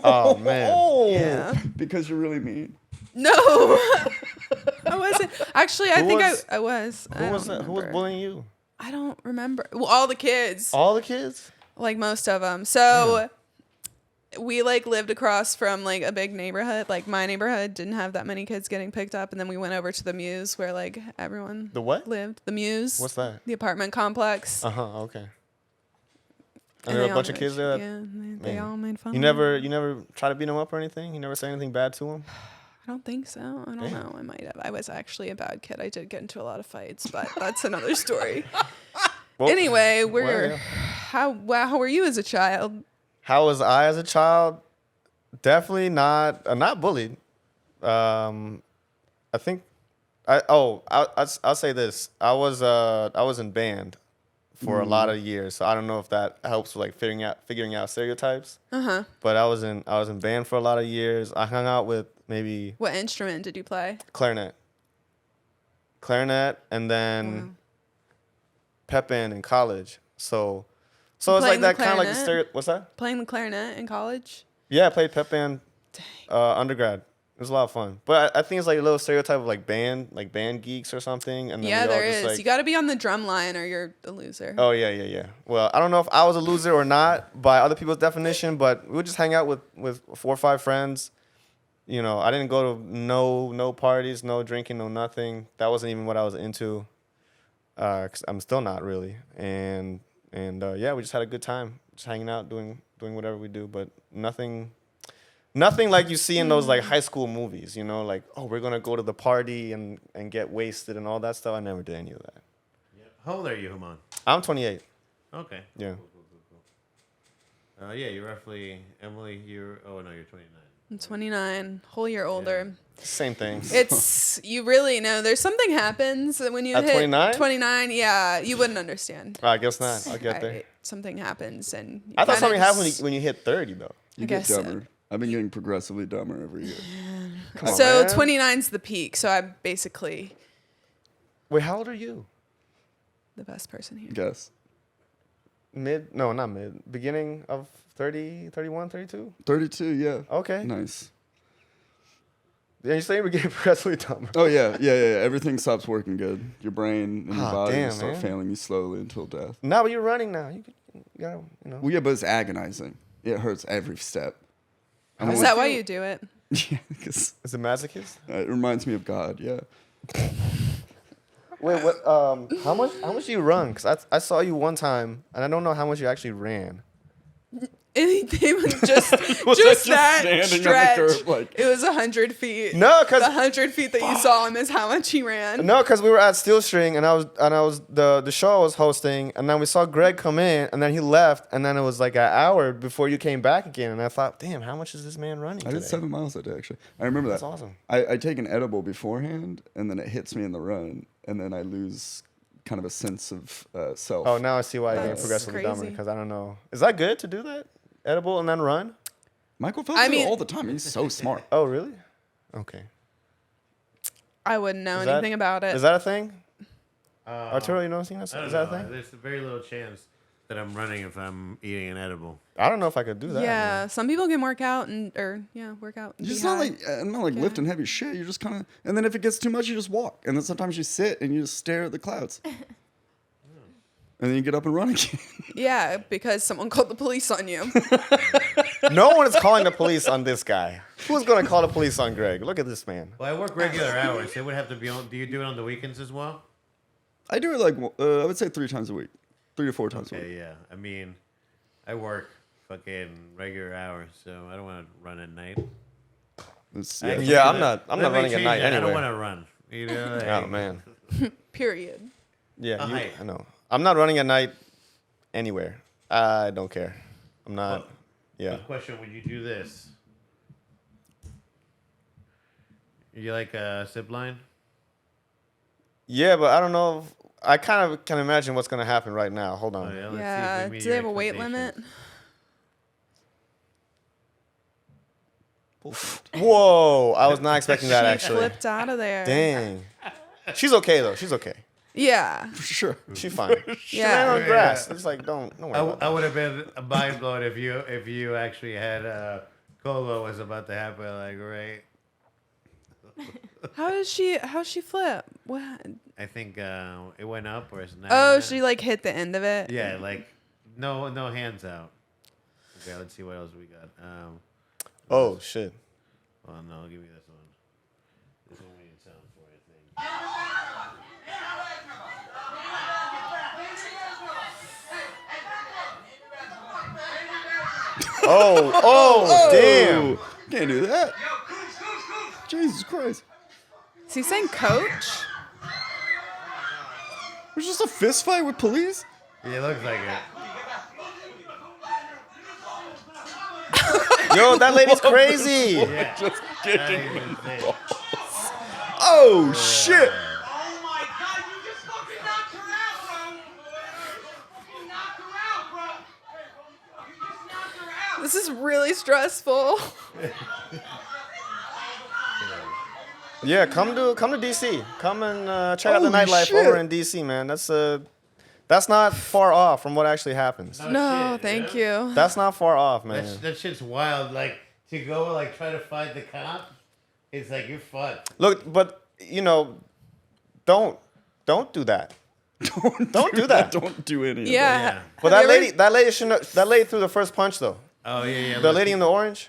Oh man. Oh, Yeah. because you're really mean. No, I wasn't. Actually, I Who think was- I was. Who was that? Who was bullying you? I don't remember. Well, all the kids, All the kids? like most of them. So we like lived across from like a big neighborhood. Like my neighborhood didn't have that many kids getting picked up, and then we went over to the Muse where like everyone The what? lived. The Muse. What's that? The apartment complex. Okay. And And there were they a all bunch of kids there. That, Yeah, they Man. all made fun. You of me. never try to beat them up or anything. You never say anything bad to them. I don't think so. I don't Damn. know. I might have. I was actually a bad kid. I did get into a lot of fights, but that's another story. Well, Anyway, yeah. how were you as a child? How was I as a child? Definitely not bullied. I think I'll say this. I was in band for a lot of years, so I don't know if that helps with like figuring out stereotypes. But I was in band for a lot of years. I hung out with maybe What instrument did you play? clarinet, and then pep band in college. So it's like Playing the that kind of like the clarinet? stereo. What's that? Playing the clarinet in college? Yeah, I played pep band undergrad. It was a lot of fun. But I think it's like a little stereotype of like band geeks or something. And then Yeah, we all there just, is. like- You got to be on the drum line or you're a loser. Oh yeah. Well, I don't know if I was a loser or not by other people's definition, but we would just hang out with 4 or 5 friends. You know, I didn't go to no parties, no drinking, no nothing. That wasn't even what I was into. 'Cause I'm still not really. And yeah, we just had a good time, just hanging out, doing whatever we do, but nothing like you see in those like high school movies. You know, like we're gonna go to the party and get wasted and all that stuff. I never did any of that. How old are you, Humon? I'm 28. Okay. Yeah. Cool. Yeah, you're roughly Emily. You're 29. I'm 29, whole year older. Same thing. It's, you really know, there's something happens when you At hit 29? 29. Yeah, you wouldn't understand. I guess not. I'll get there. Right, something happens and you I thought kinda something happened just- when you hit 30 though. You I get guess so. dumber. I've been getting progressively dumber every year. Come on, So man. 29's the peak. So I'm basically Wait, how old are you? the best person here. Guess. Mid? No, not mid. Beginning of 30, 31, 32? 32, yeah. Okay. Nice. Yeah, you're saying we're getting progressively dumber. Oh, yeah. Everything stops working good. Your brain and your Ah, body damn, start man. failing you slowly until death. No, but you're running now. You gotta, you know. Well, yeah, but it's agonizing. It hurts every step. I'm Is only- that why you do it? Yeah, because Is it masochist? it reminds me of God, yeah. Wait, what? How much do you run? Cause I saw you one time, and I don't know how much you actually ran. Anything just Was just I just that standing on the stretch. curb, like- It was 100 feet. No, cause The 100 feet that you saw him is how much he ran. No, because we were at Steel String, and I was the show I was hosting, and then we saw Greg come in, and then he left, and then it was like an hour before you came back again, and I thought, damn, how much is this man running? I did today? 7 miles that day, actually. I remember that. That's awesome. I take an edible beforehand, and then it hits me in the run, and then I lose kind of a sense of self. Oh, now I see why you're getting That's progressively dumber, crazy. because I don't know. Is that good to do that? Edible and then run? Michael Phelps I does it mean- all the time. He's so smart. Oh, really? Okay. I wouldn't know Is that- anything about it. Is that a thing? Uh, Arturo, you know anything? Is I don't that a know. thing? There's a very little chance that I'm running if I'm eating an edible. I don't know if I could do that. Yeah, some people can work out and work out. And You're just be not high. like lifting heavy shit. You're just kind of, and then if it gets too much, you just walk, and then sometimes you sit and you just stare at the clouds, and then you get up and run again. Yeah, because someone called the police on you. No one is calling the police on this guy. Who's going to call the police on Greg? Look at this man. Well, I work regular hours. It would have to be on. Do you do it on the weekends as well? I do it like I would say 3 times a week, 3 to 4 times a Okay, week. yeah. I mean, I work fucking regular hours, so I don't want to run at night. It's, Actually, Yeah, I'm let- not let me running at change night that. I anyway. don't want to run. You know, like, Oh, man. Period. Yeah, Hey. I know. I'm not running at night anywhere. I don't care. I'm not. Well, Yeah. Good question. Would you do this? You like a zip line? Yeah, but I don't know. I kind of can imagine what's going to happen right now. Hold on. Oh, yeah, let's see if Yeah. we meet Do they your have a weight limit? expectations. full front. Whoa, I was not expecting that She actually. flipped out of there. Dang. She's okay though. She's okay. Yeah. For sure. She's fine. She ran Yeah. on grass. It's like don't worry about I that. would have been mind blown if you actually had Colo was about to happen. Like right. How she flip? What? I think it went up or it's not. Oh, she like hit the end of it. Yeah, like no hands out. Okay, let's see what else we got. Oh shit. Oh no, give me this one. This one we need sound for, I think. Oh, damn. Can't do that. Jesus Christ. Is he saying coach? Was just a fist fight with police? Yeah, it looks like it. Yo, that lady's crazy. Yeah. Just Not kicking even me. insane. Oh, shit. Oh my God, you just fucking knocked her out, bro. You knocked her out, bro. You just knocked her out. This is really stressful. Yeah, come to DC. Come and check out the Holy nightlife shit. over in DC, man. That's not far off from what actually happens. No, shit, thank yeah. you. That's not far off, man. That shit's wild. Like to go like try to find the cop. It's like you're fucked. Look, but you know, don't do that. Don't do that. Don't do any of Yeah. Yeah. But Have you that lady shouldn't. That lady threw the first punch though. Oh yeah. The lady in the orange.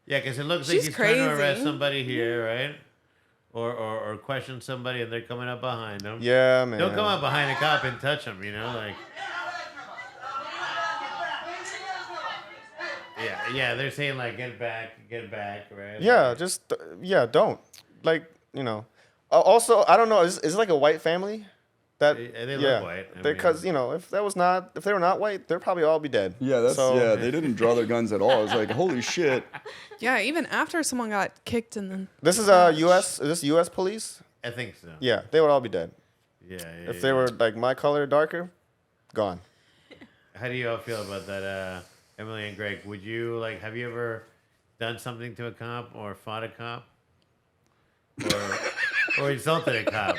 Yeah, because it looks like She's he's trying to arrest crazy. somebody here, right? Or question somebody, and they're coming up behind them. Yeah, man. Don't come up behind a cop and touch him, you know, like. Yeah. They're saying like get back, right? Yeah, just don't like Also, I don't know. Is it like a white family? That They look white. I Because mean- if they were not white, they'd probably all be dead. Yeah, that's So- yeah. They didn't draw their guns at all. It's like holy shit. Yeah, even after someone got kicked in the. This is U.S. Is this U.S. police? I think so. Yeah, they would all be dead. Yeah. If they were like my color, darker, gone. How do you all feel about that, Emily and Greg? Would you have you ever done something to a cop or fought a cop, or insulted a cop?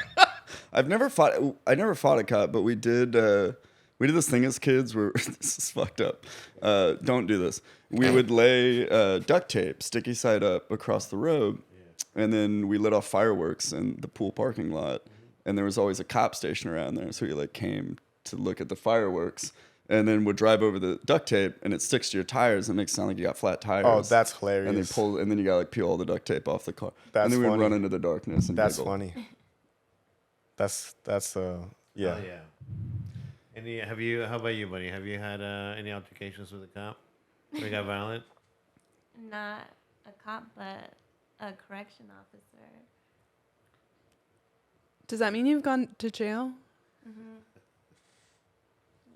I never fought a cop, but we did this thing as kids where this is fucked up. Don't do this. We would lay duct tape, sticky side up, across the road, and then we lit off fireworks in the pool parking lot. And there was always a cop station around there, so we came to look at the fireworks, and then would drive over the duct tape, and it sticks to your tires and makes it sound like you got flat tires. Oh, that's hilarious. And they pull, and then you got peel all the duct tape off the car. That's and then we funny. run into the darkness and That's giggle. funny. That's yeah. Oh, yeah. Any? Have you? How about you, buddy? Have you had any altercations with a cop? We got violent. Not a cop, but a correction officer. Does that mean you've gone to jail?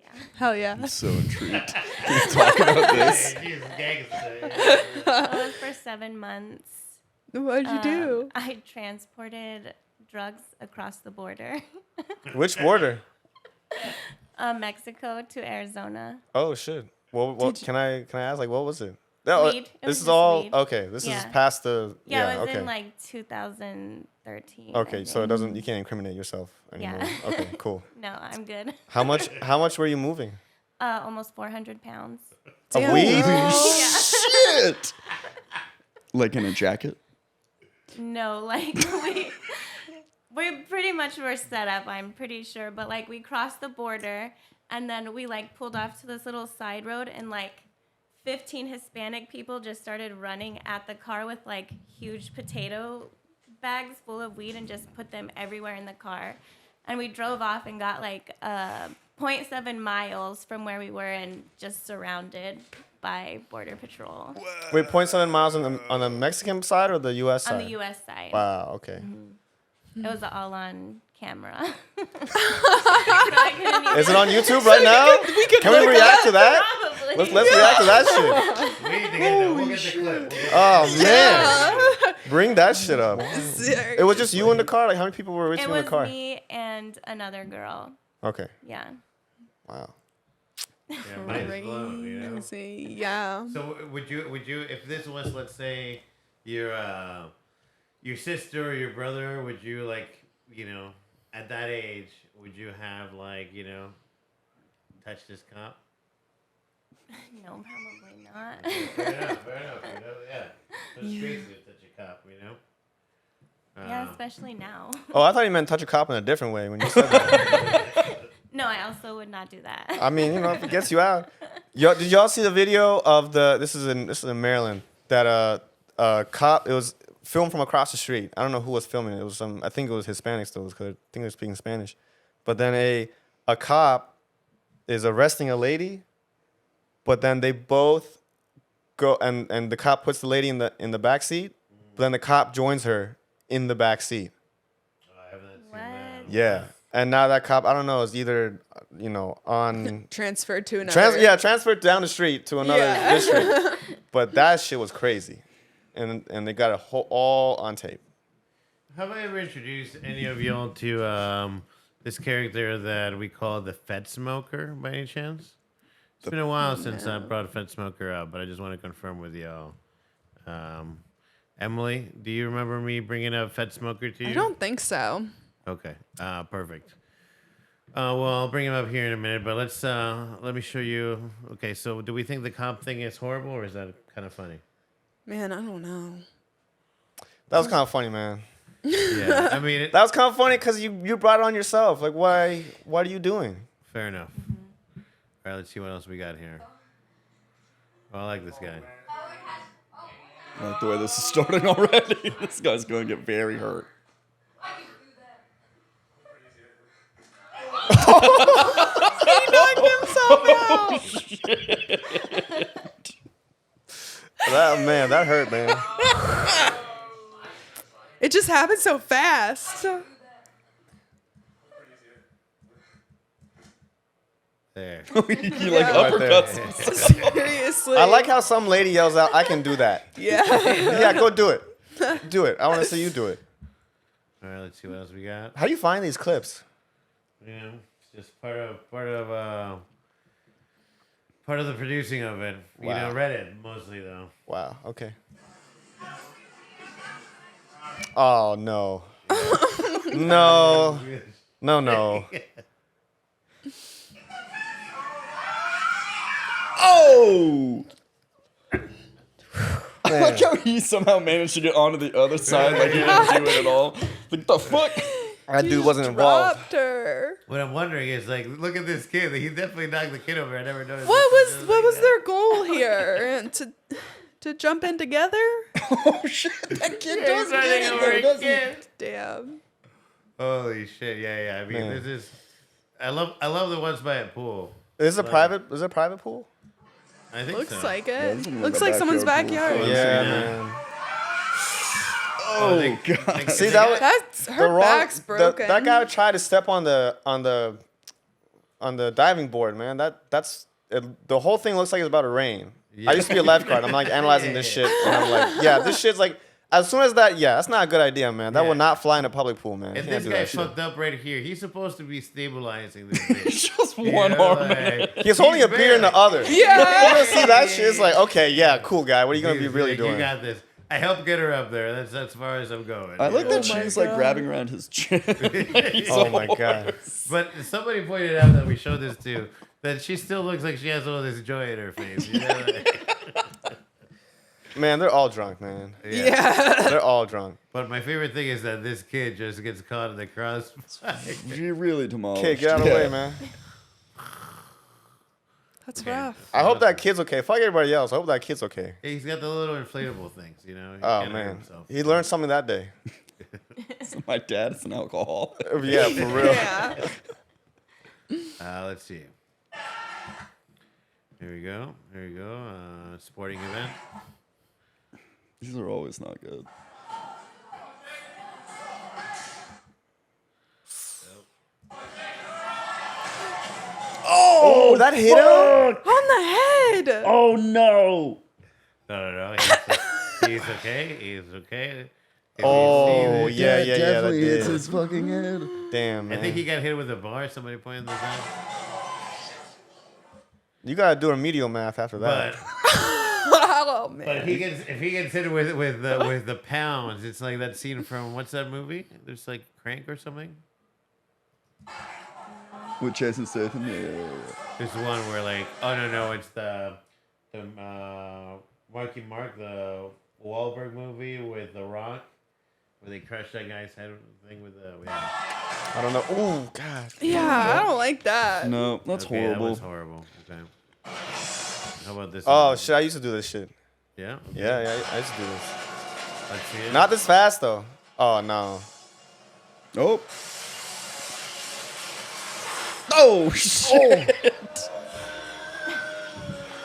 Yeah. Hell yeah. I'm so intrigued. Can you talk about this? He's a gangster. It was for 7 months. What'd you do? I transported drugs across the border, Which border? Mexico to Arizona. Oh shit. Well, Did you- can I ask what was it? Weed. It This was is just all weed. okay. This is Yeah. past the Yeah, it was okay. in 2013. Okay, I so it think. doesn't. You can't incriminate yourself anymore. Yeah. Okay, cool. No, I'm good. How much were you moving? Almost 400 pounds. Of weed? Shit! Like in a jacket? No, we pretty much were set up, I'm pretty sure. But we crossed the border, and then we pulled off to this little side road, and 15 Hispanic people just started running at the car with huge potato bags full of weed and just put them everywhere in the car. And we drove off and got 0.7 miles from where we were and just surrounded by Border Patrol Wait, 0.7 miles on the Mexican side or the U.S. side? on the U.S. side. Wow. Okay. It was all on camera. So I couldn't even- Is it on YouTube right now? Can we react to that? Probably. Let's react to that shit. We need to get the, we'll get the clip. We'll get Oh man, bring that shit up. Sick. It was just you in the car. Like how many people were with It you in the was car? me and another girl. Okay. Yeah. Wow. Yeah, mind is blown, you know? Crazy. Yeah. So would you, if this was, let's say, your sister or your brother, would you like, at that age, would you have like, touched this cop? No, probably not. Fair enough. Yeah. So it's crazy to touch a cop, Yeah, especially now. Oh, I thought you meant touch a cop in a different way when you said that. No, I also would not do that. I mean, if it gets you out. Did y'all see the video of this is in Maryland, that a cop, it was filmed from across the street. I don't know who was filming it. It was I think it was Hispanics though, because I think they were speaking Spanish. But then a cop is arresting a lady, but then they both go and the cop puts the lady in the back seat, but then the cop joins her in the back seat. Oh, I haven't seen What? that. Yeah. And now that cop, I don't know, is either, on... Transferred to another. Transferred down the street to another district. But that shit was crazy. And they got it all on tape. Have I ever introduced any of y'all to this character that we call the FedSmoker by any chance? It's been a while since I brought FedSmoker up, but I just want to confirm with y'all. Emily, do you remember me bringing up FedSmoker to you? I don't think so. Okay, perfect. Well, I'll bring him up here in a minute, but let me show you. Okay, so do we think the cop thing is horrible, or is that kind of funny? Man, I don't know. That was kind of funny, man. Yeah, I mean, That was kind of funny because you brought it on yourself. Like, why? What are you doing? fair enough. All right, let's see what else we got here. Oh, I like this guy. I like the way this is starting already. This guy's going to get very hurt. He knocked himself out. That hurt, man. It just happened so fast. There. You like Yeah. uppercuts. Seriously. I like how some lady yells out, "I can do that." Yeah. Yeah, go do it. Do it. I want to see you do it. All right, let's see what else we got. How do you find these clips? It's just part of the producing of it. Wow. Reddit mostly though. Wow. Okay. Oh no. No. No. Oh! I Man. like how he somehow managed to get onto the other side like he didn't do it at all. Like, the fuck? That dude wasn't involved. Dropped her. What I'm wondering is like, look at this kid. He definitely knocked the kid over. I never noticed. What was their goal here? And to jump in together? Oh, shit. That kid does He's running get over it, a doesn't he? kid. Damn. Holy shit! Yeah. I mean, Man. this is. I love the ones by a pool. Is it private? Is it a private pool? I think Looks so. like Yeah, it. this is Looks the like someone's backyard pool. backyard. Yeah, Yeah. man. Oh, God. See, that was That's her back's broken. That guy tried to step on the diving board, man. That's the whole thing looks like it's about to rain. I used to be a lifeguard. I'm like analyzing this shit, and I'm like, yeah, this shit's like. As soon as that's not a good idea, man. That Yeah. will not fly in a public pool, man. And You can't this do guy that shit. fucked up right here. He's supposed to be stabilizing this bitch. Just one arm. He's holding a beer in the other. Yeah. You don't see that shit. It's like, okay, yeah, cool guy. What are you gonna be He's really like, doing? You got this. I helped get her up there. That's as far as I'm going. I like that Oh my she's like God. grabbing around his chin. He's Oh a my god. horse. But somebody pointed out that we showed this too, that she still looks like she has all this joy in her face. You know? Man, they're all drunk, man. Yeah. They're all drunk. But my favorite thing is that this kid just gets caught in the crossfire. She really demolished. Okay, get out of the Yeah. way, man. That's rough. I hope that kid's okay. Fuck everybody else. I hope that kid's okay. He's got the little inflatable things, you know. He Oh can't hurt man, himself. he learned something that day. So my dad is an alcoholic. Yeah, for real. Yeah. Let's see. Here we go. Sporting event. These are always not good. Oh, that hit him. On the head. Oh no! No. He's okay. He's okay. If you see Oh this- yeah, that definitely hits did. his fucking head. Damn, I man. think he got hit with a bar. Somebody pointed this out. You gotta do remedial math after that. But Oh man. But if he gets hit with the pounds, it's like that scene from what's that movie? There's like Crank or something. With Jason Statham, yeah. There's one where like, oh no, it's the Marky Mark, the Wahlberg movie with The Rock, where they crush that guy's head thing with the. Yeah. I don't know. Oh God. Yeah, I don't like that. No, that's Okay, horrible. That was horrible. Okay. How about this? Oh one? shit! I used to do this shit. Yeah. Okay. Yeah, I used to do this. Let's see it. Not this fast though. Oh no. Oh. Oh shit!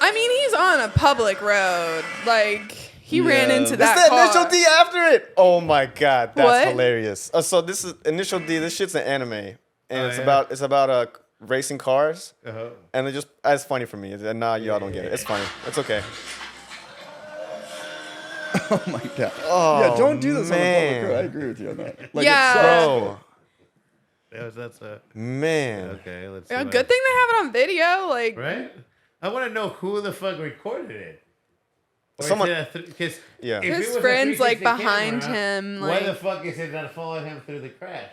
I mean, he's on a public road. Like he ran Yeah. into That's that the car. initial D after it. Oh my God, that's What? hilarious. So this is initial D. This shit's an anime, and it's yeah. about racing cars, Uh-huh. and it's funny for me. And nah, y'all don't get it. It's funny. It's okay. Oh my god. Oh, Yeah, don't do this on a man. public road. I agree with you on that. Like, Yeah. it sucks. Bro, That's a man. okay. Let's see. Yeah, what- good thing they have it on video. Like, Right? I want to know who the fuck recorded it. Or is Someone- it because Yeah. His friends, like, behind him, Why the like- fuck is it not following him through the crash?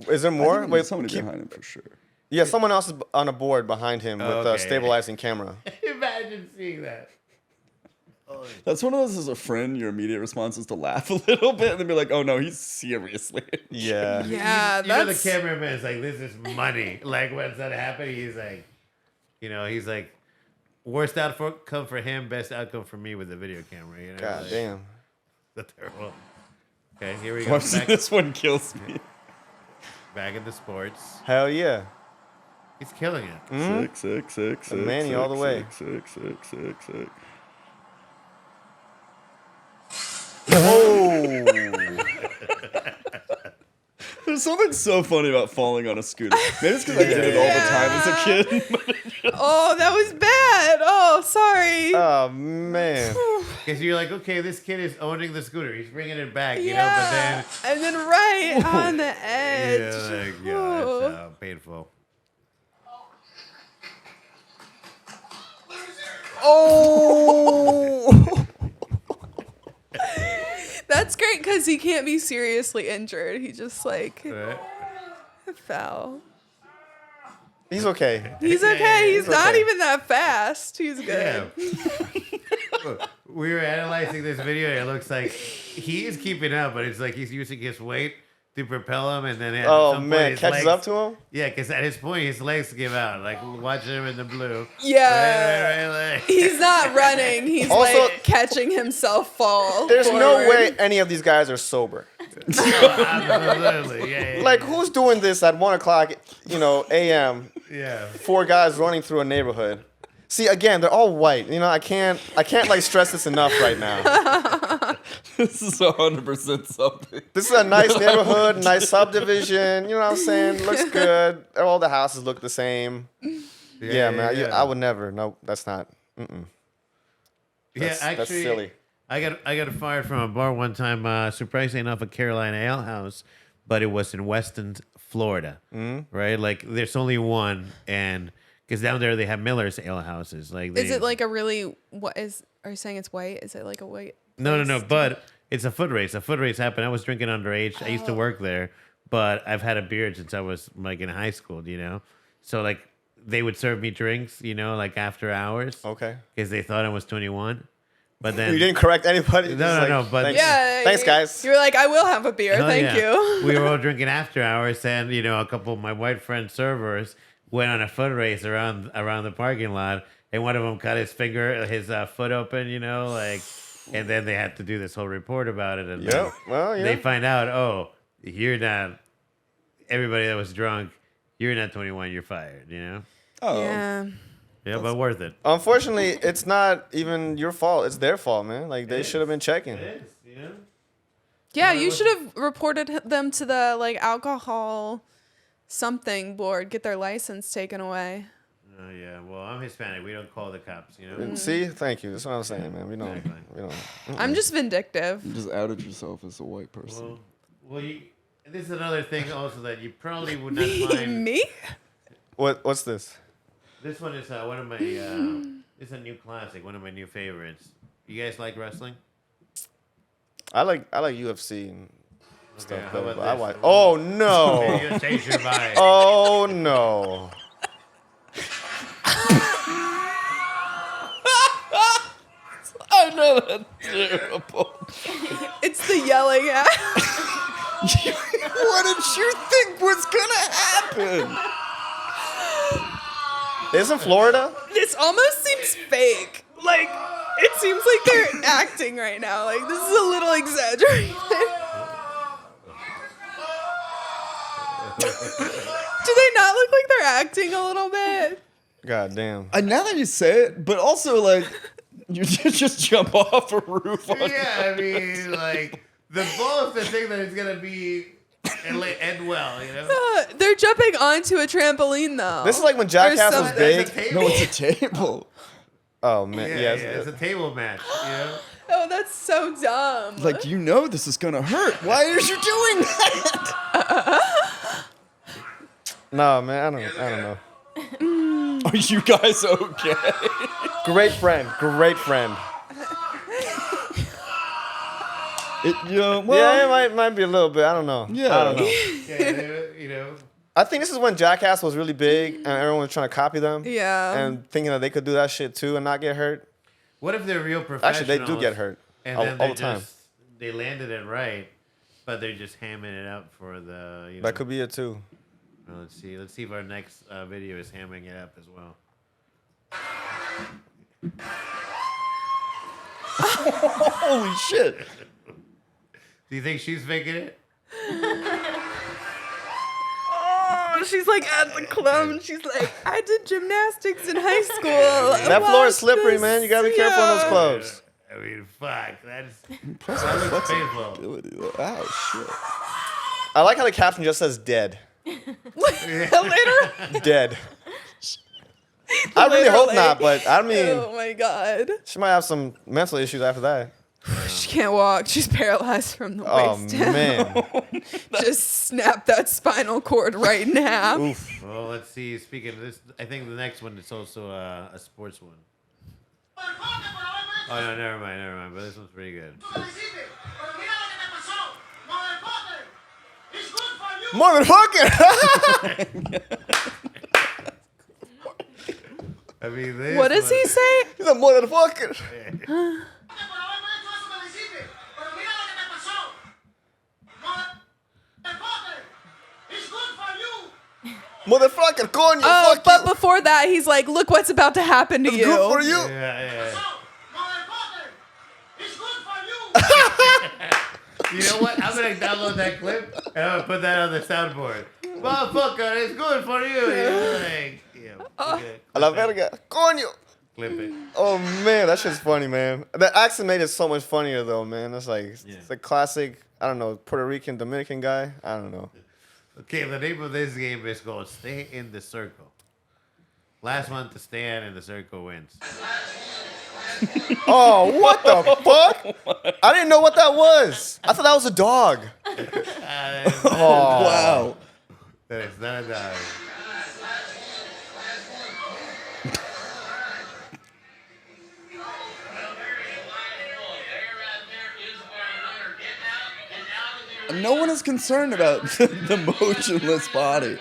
Is there I more? think Wait, there's somebody keep- behind him for sure. yeah, someone else is on a board behind him with a Okay. stabilizing camera. Imagine seeing that. That's one of those as a friend, your immediate response is to laugh a little bit and then be like, oh no, he's seriously. Yeah. yeah, You know the that's cameraman's like, this is money. Like when that happened, he's like, he's like, worst outcome for him, best outcome for me with the video camera. You know, God like, damn. That's terrible. Okay, here we go. Watching Back, this one kills me. back into sports. Hell yeah. He's killing it. Six. The Manny all the way. Six. Oh. There's something so funny about falling on a scooter. Maybe it's because I did it all the time as a kid. oh, that was bad. Oh, sorry. Oh man. Because you're like, okay, this kid is owning the scooter. He's bringing it back, yeah, and then right on the edge. yeah, it's painful. Oh. That's great because he can't be seriously injured. He just like Right? fell. He's okay. He's okay. He's not okay. even that fast. He's good. Yeah. We were analyzing this video, and it looks like he's keeping up, but it's like he's using his weight to propel him, and then at Oh some point man, his catches legs, up to him. Yeah, because at his point, his legs give out. Like watching him in the blue. Yeah. Right. He's not running. He's Also- like catching himself fall. There's no forward. way any of these guys are sober. Absolutely. Yeah. Like, who's doing this at 1 o'clock, a.m.? Yeah. 4 guys running through a neighborhood. See, again, they're all white. I can't like stress this enough right now. This is 100% something. This is a nice neighborhood, nice subdivision. You know what I'm saying? Looks good. All the houses look the same. Yeah, man. I would never. No, that's not. Mm-mm. That's silly. I got fired from a bar one time. Surprisingly enough, a Carolina Ale House, but it was in Weston, Florida. Right? Like, there's only one, and because down there they have Miller's Ale Houses. Like, Is it like a really are you saying it's white? Is it like a white? No. place? But it's a foot race. A foot race happened. I was drinking underage. I used to work there, but I've had a beard since I was like in high school. So like they would serve me drinks. Like after hours. Okay. Because they thought I was 21. But then You didn't correct anybody? No, Just no, like, no, but- thanks. Yeah. Thanks, guys. You were like, I will have a beer. Hell Thank yeah. you. We were all drinking after hours, and a couple of my white friend servers went on a foot race around the parking lot, and one of them cut his foot open, and then they had to do this whole report about it, and Yeah. Well, yeah. they find out, oh, you're not. Everybody that was drunk, you're not 21, you're fired. Oh. Yeah. Yeah, but worth it. Unfortunately, it's not even your fault. It's their fault, man. Like, they should have been checking. It is, Yeah, you should have reported them to the like alcohol something board. Get their license taken away. Oh yeah. Well, I'm Hispanic. We don't call the cops. See? Thank you. That's what I'm saying, man. We don't. Exactly. We don't. I'm just vindictive. You just outed yourself as a white person. Well, this is another thing also that you probably would not find. Me? What's this? This one is one of my It's a new classic, one of my new favorites. You guys like wrestling? I like UFC and stuff. how about but I this? watch. Oh You're no! gonna change your mind. Oh no! I know that's terrible. It's the yelling at. What did you think was gonna happen? Isn't Florida? This almost seems fake. Like, it seems like they're acting right now. Like, this is a little exaggerated. Do they not look like they're acting a little bit? God damn. Now that you say it, but also like you just jump off a roof. Yeah, I mean, like the goal is to think that it's gonna be end well, you know. They're jumping onto a trampoline, though. This is like when Jackass was something. big. It's a table. No, it's a table. Oh man, Yeah, yeah. it's a table match. You know. Oh, that's so dumb. Like, you know this is gonna hurt. Why are you doing that? No, man, I don't know. Are you guys okay? Great friend, great friend. Well, Yeah, it might be a little bit. I don't know. Yeah. I don't know. Yeah, you know. I think this is when Jackass was really big and everyone was trying to copy them. Yeah. And thinking that they could do that shit too and not get hurt. What if they're real professionals? Actually, they do get hurt And all then the time. they landed it right, but they're just hamming it up for the. You know. That could be it too. Well, let's see. Let's see if our next video is hamming it up as well. holy shit. Do you think she's faking it? Oh, she's like at the club and she's like, I did gymnastics in high school. That floor is Watch slippery, this. man. You gotta be careful in those Yeah. clothes. I mean, fuck. That Plus, looks painful. flexibility. Oh shit. I like how the caption just says dead. Later. Dead. I really hope Literally. not, but I mean, Oh my god. she might have some mental issues after that. She can't walk. She's paralyzed from the Oh waist down. man. Just snap that spinal cord right in half. Oof. Well, let's see. Speaking of this, I think the next one is also a sports one. Oh no, never mind. But this one's pretty good. Motherfucker! I mean, this What does he one- say? He's a motherfucker. Motherfucker, coño, Oh, fuck but you. before that, he's like, look what's about to happen to It's you. good for you. Yeah. You know what? I'm gonna download that clip and I'm gonna put that on the soundboard. Motherfucker, it's good for you. A la verga, coño. Clip it. Oh man, that shit's funny, man. The accent made it so much funnier though, man. It's like it's a classic. I don't know, Puerto Rican, Dominican guy. I don't know. Okay, the name of this game is called Stay in the Circle. Last one to stand in the circle wins. Oh, what the fuck? I didn't know what that was. I thought that was a dog. Oh Wow. That is not a dog. No one is concerned about the motionless body.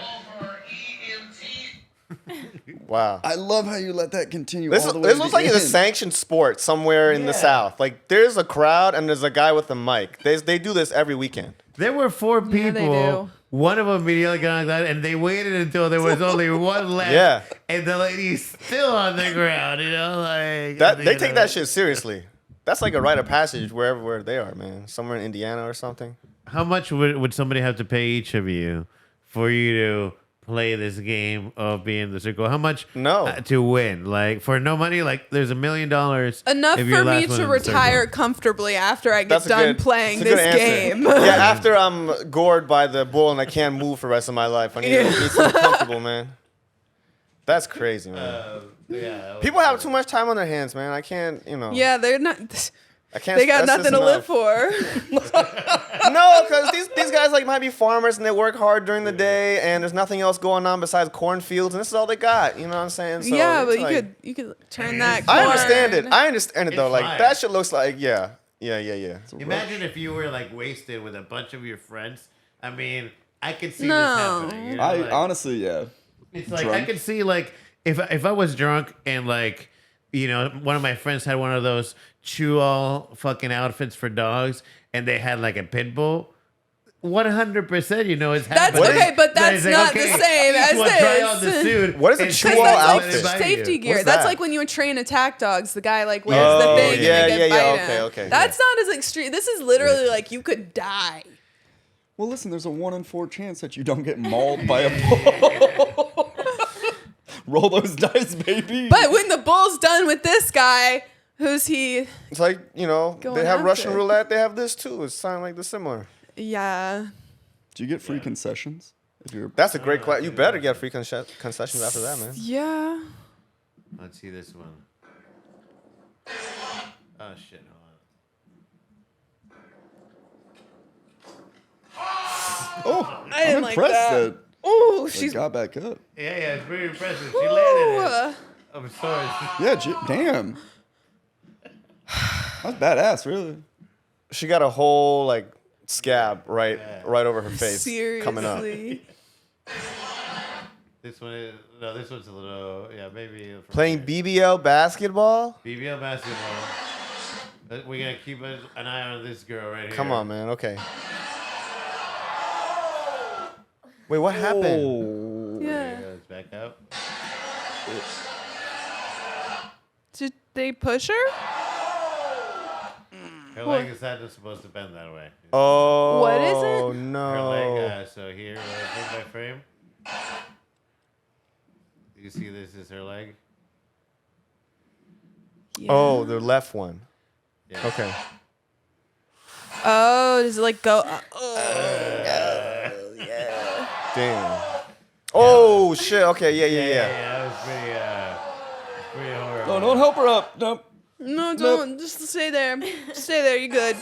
Wow. I love how you let that continue This, all the way this to looks the like it's a end. sanctioned sport somewhere in the South. Like, there's a crowd and there's a guy with a mic. They do this every weekend. There were 4 people. Yeah, they do. One of them immediately got on that, and they waited until there was only one left. Yeah. And the lady's still on the ground, you know? Like, They take that shit seriously. That's like a rite of passage wherever they are, man. Somewhere in Indiana or something. How much would somebody have to pay each of you for you to play this game of being in the circle? How much to win? Like, for no money, like, there's $1 million. Enough if you're for me last one to in the circle. retire comfortably after I get That's a done good- playing that's a this good answer. game. Yeah, after I'm gored by the bull and I can't move for the rest of my life. I need to be comfortable, man. That's crazy, man. Yeah. People have too much time on their hands, man. I can't, you know. Yeah, they're not. I can't. They got that's nothing to just live for. No, because these guys like might be farmers and they work hard during the day, and there's nothing else going on besides cornfields, and this is all they got. You know what I'm saying? So yeah, but it's like- you could turn that. I understand it. corn. I understand it though. It's Like fine. that shit looks like yeah. Imagine if you were like wasted with a bunch of your friends. I mean, I could see No. this happening. You know, I like, honestly, yeah. it's like I drunk. could see like if I was drunk and like one of my friends had one of those chew all fucking outfits for dogs and they had like a pit bull. 100%, it's That's happening. okay, but Then that's it's not the same as well, try on the this. suit. What is a and chew see all what's outfit? inside Safety you. gear. What's That's that? like when you train attack dogs. The guy like wears Oh, the thing yeah, and they yeah, get yeah, bite him. okay, That's not as extreme. This is literally like you could die. Well, listen, there's a 1 in 4 chance that you don't get mauled by a bull. Roll those dice, baby. But when the bull's done with this guy, who's he? It's like Going they have Russian after. roulette. They have this too. It's sounding like the similar. Yeah. Do you get free concessions if you're? That's a great question. You better get free concessions after that, man. Yeah. Let's see this one. Oh shit! Hold on. Oh, I didn't I'm like impressed that. that Ooh, they she's. got back up. Yeah, it's pretty impressive. She landed it. Ooh. I'm sorry. Yeah, damn. That's badass, really. She got a whole like scab right over her face Seriously. coming up. This one's a little maybe from Playing BBL basketball? BBL basketball. We're gonna keep an eye on this girl right here. Come on, man. Okay. Wait, what happened? Oh. There Yeah. it goes, back up. Did they push her? Her leg is not supposed to bend that way. Oh, What is it? Oh Her no! leg. So here, frame by frame. You see, this is her leg. Yeah. Oh, the left one. Yeah. Okay. Oh, does it like go? Damn. Oh shit. Okay. Yeah. That was pretty horrible. Oh, don't help her up. Nope. No, don't. Just stay there. Stay there. You're good.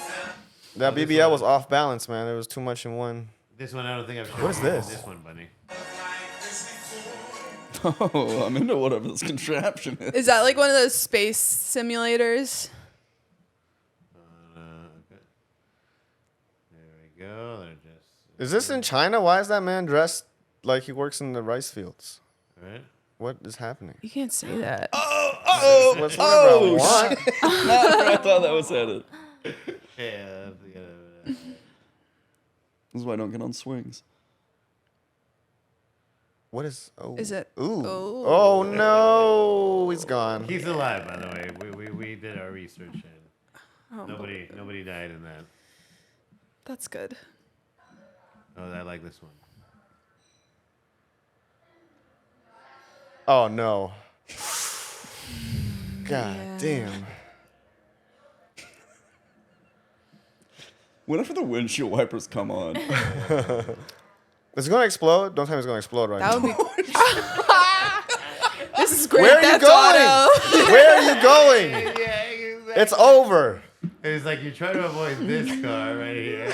That BBL was off balance, man. There was too much in one. This one, I don't think I've shown What is you. this? This one, bunny. Oh, I'm into whatever this contraption is. Is that like one of those space simulators? Okay. There we go. They're just. Is this in China? Why is that man dressed like he works in the rice fields? Right? What is happening? You can't say that. What's whatever I want. I thought that was headed. Yeah. This is why I don't get on swings. What is? Oh. Is it? Ooh. Oh. Oh no! He's gone. He's alive, by the way. We did our research and Oh, nobody died in that. that's good. Oh, I like this one. Oh no! God Yeah. damn! Whenever the windshield wipers come on, Is it gonna explode? Don't tell me it's gonna explode right That now. would be. This is great. Where are you Theft going? Auto. Where are you going? Yeah, exactly. It's over. It's like you try to avoid this car right here.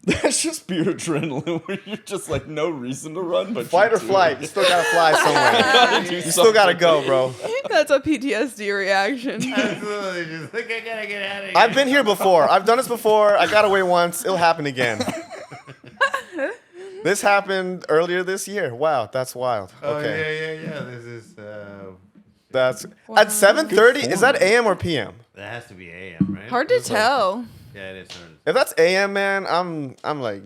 that's just pure adrenaline where you're just like no reason to run, but Fight you or do. flight. You still gotta fly somewhere. You still gotta go, bro. That's a PTSD reaction. Absolutely. Just like, I gotta get out of here. I've been here before. I've done this before. I got away once. It'll happen again. This happened earlier this year. Wow, that's wild. Oh, Okay. yeah. This is. That's at 7:30. Is that AM or PM? That has to be AM, right? Hard to tell. Yeah, it is hard. If that's AM, man, I'm like,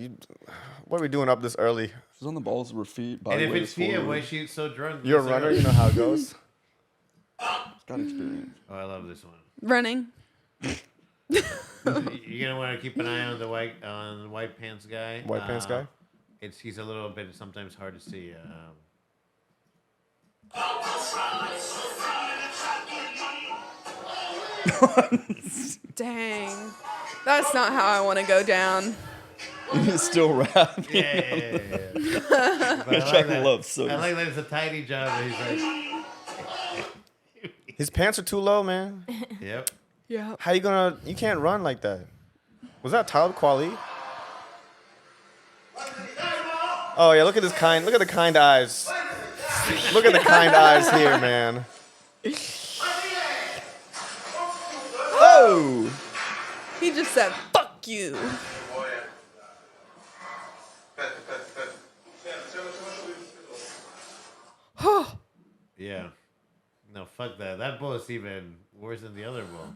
what are we doing up this early? She's on the balls of her feet. Body And if weight it's is PM, forward. why is she so drunk? You're a this runner. early? You know how it goes. She's got experience. Oh, I love this one. Running. You're gonna want to keep an eye on the white pants guy. White pants guy? He's a little bit sometimes hard to see. Dang. That's not how I want to go down. He's still rapping. Yeah. But Which I like I that. love so I like that it's a tiny job. And he's like, His pants are too low, man. yep. Yeah. How you can't run like that. Was that Talib Kweli? Oh yeah, look at the kind eyes. Look at the kind eyes here, man. Oh! He just said, "Fuck you." Yeah. No, fuck that. That bull is even worse than the other bull.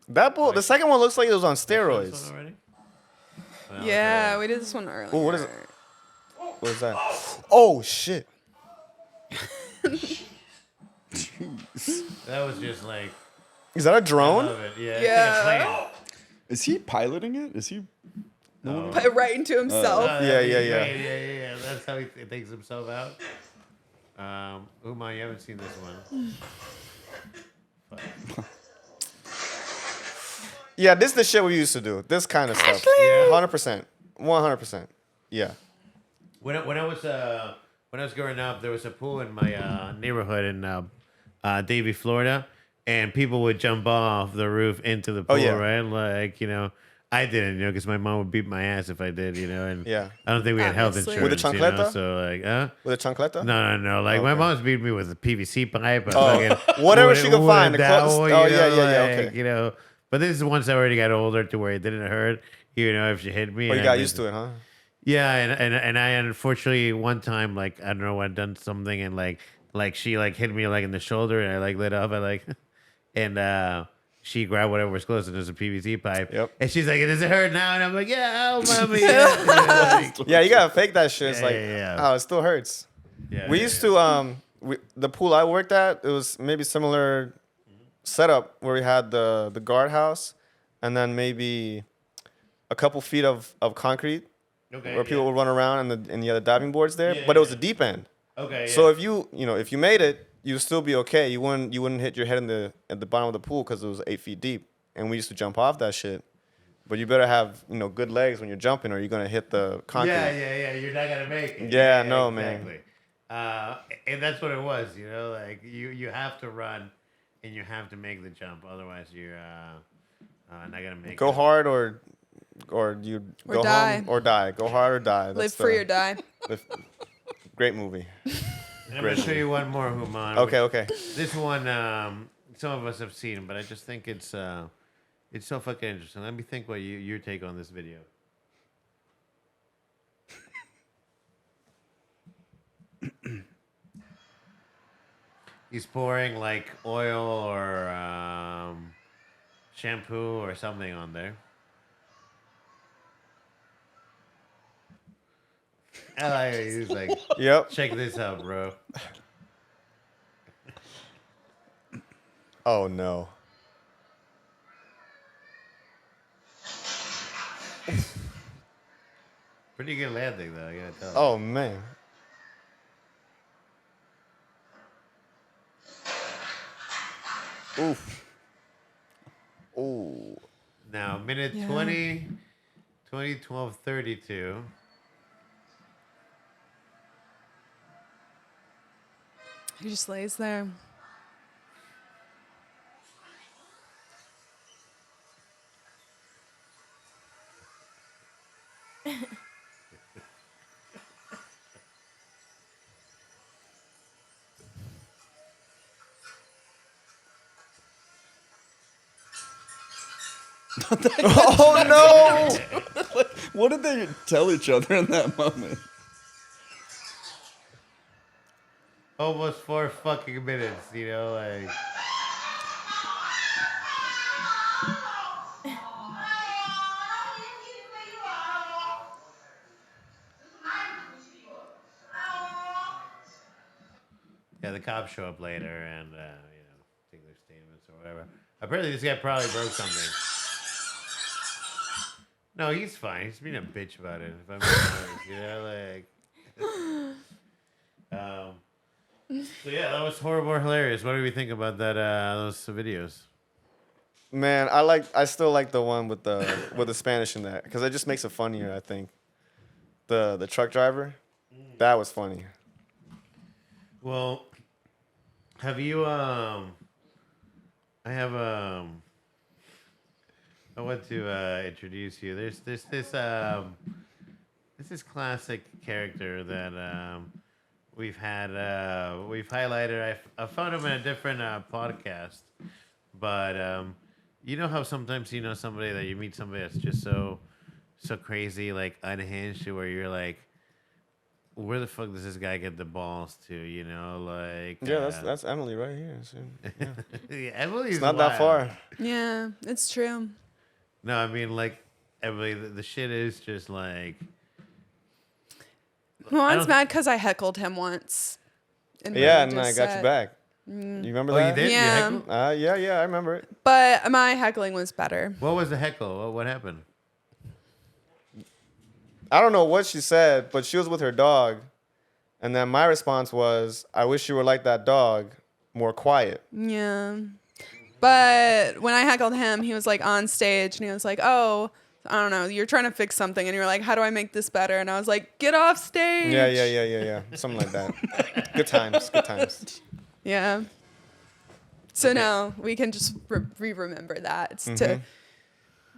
That bull. The second one looks like it was on This steroids. one already? Yeah, we did this one earlier. Ooh, what is it? What is that? Oh shit! That was just like. Is that a I drone? love it. Yeah. Yeah. It's like a plane. Is he piloting it? Is he? No. Put it right into himself. Yeah. Yeah. That's how he takes himself out. Humon, you haven't seen this one. Yeah, this is the shit we used to do. This kind of stuff. Yeah. 100%. 100%. Yeah. When I was growing up, there was a pool in my neighborhood in Davie, Florida, and people would jump off the roof into the pool, yeah. right? Like, I didn't, because my mom would beat my ass if I did, and Yeah. I don't think we had health Obviously. insurance. With a chancleta? So like, With a chancleta? No. Like my Okay. mom's beat me with a PVC pipe. Whatever she could find. The Dowel, close- oh, yeah, like, okay. But this is once I already got older to where it didn't hurt, if she hit me. Oh, you got used to it, huh? Yeah, and I unfortunately one time, like, I don't know, I'd done something and like she like hit me like in the shoulder and I like lit up and she grabbed whatever was close and there's a PVC pipe. Yep. And she's like, "Does it hurt now?" And I'm like, "Yeah, oh mommy." Yeah, Yeah, you gotta fake that shit. It's Yeah, like, yeah. oh, it still hurts. yeah, We used to the pool I worked at, it was maybe similar setup where we had the guardhouse and then maybe a couple feet of concrete okay, where people would run around and you had the diving boards there, Yeah, but it was yeah. a deep end. Okay. So Yeah. if you made it, you'd still be okay. You wouldn't hit your head at the bottom of the pool because it was 8 feet deep, and we used to jump off that shit. But you better have good legs when you're jumping, or you're gonna hit the concrete. Yeah. You're not gonna make it. Yeah, no, man. exactly. And that's what it was. Like you have to run, and you have to make the jump. Otherwise, you're not gonna make it. Go hard or you Or go die. home or die. Go hard or die. Live That's free or die. Great movie. And I'm gonna show you one more, Humon. Okay. This one, some of us have seen, but I just think it's so fucking interesting. Let me think what your take on this video. He's pouring like oil or shampoo or something on there. He's like, Yep. check this out, bro. Oh no. Pretty good landing, though. I gotta tell you. Oh man. Oof. Ooh. Now, minute Yeah. 20, 12:32. He just lays there. Oh no. What did they tell each other in that moment? Almost 4 fucking minutes, like. Yeah, the cops show up later and, take their statements or whatever. Apparently, this guy probably broke something. No, he's fine. He's being a bitch about it. If I'm being honest, So yeah, that was horrible or hilarious. What do we think about that? Those videos. Man, I still like the one with the Spanish in that because it just makes it funnier. I think the truck driver, that was funny. Well, have you? I have I want to introduce you. There's this classic character that we've had we've highlighted. I found him in a different podcast, but you know how sometimes you know somebody that you meet somebody that's just so crazy, like unhinged, where you're like, where the fuck does this guy get the balls to? You know, like Yeah, that's Emily right here. So, yeah. yeah, Emily's It's not that wild. far. Yeah, it's true. No, I mean like Emily. The shit is just like. Juan's don't- mad because I heckled him once. And Yeah, really and I just got you said- back. You remember Oh, that? you did? You Yeah. heckled? Yeah, I remember it. But my heckling was better. What was the heckle? What happened? I don't know what she said, but she was with her dog. And then my response was, I wish you were like that dog, more quiet. Yeah. But when I heckled him, he was like on stage and he was like, oh, I don't know, you're trying to fix something. And you're like, how do I make this better? And I was like, get off stage. Yeah. Something like that. Good times. Yeah. So now we can just remember that. It's to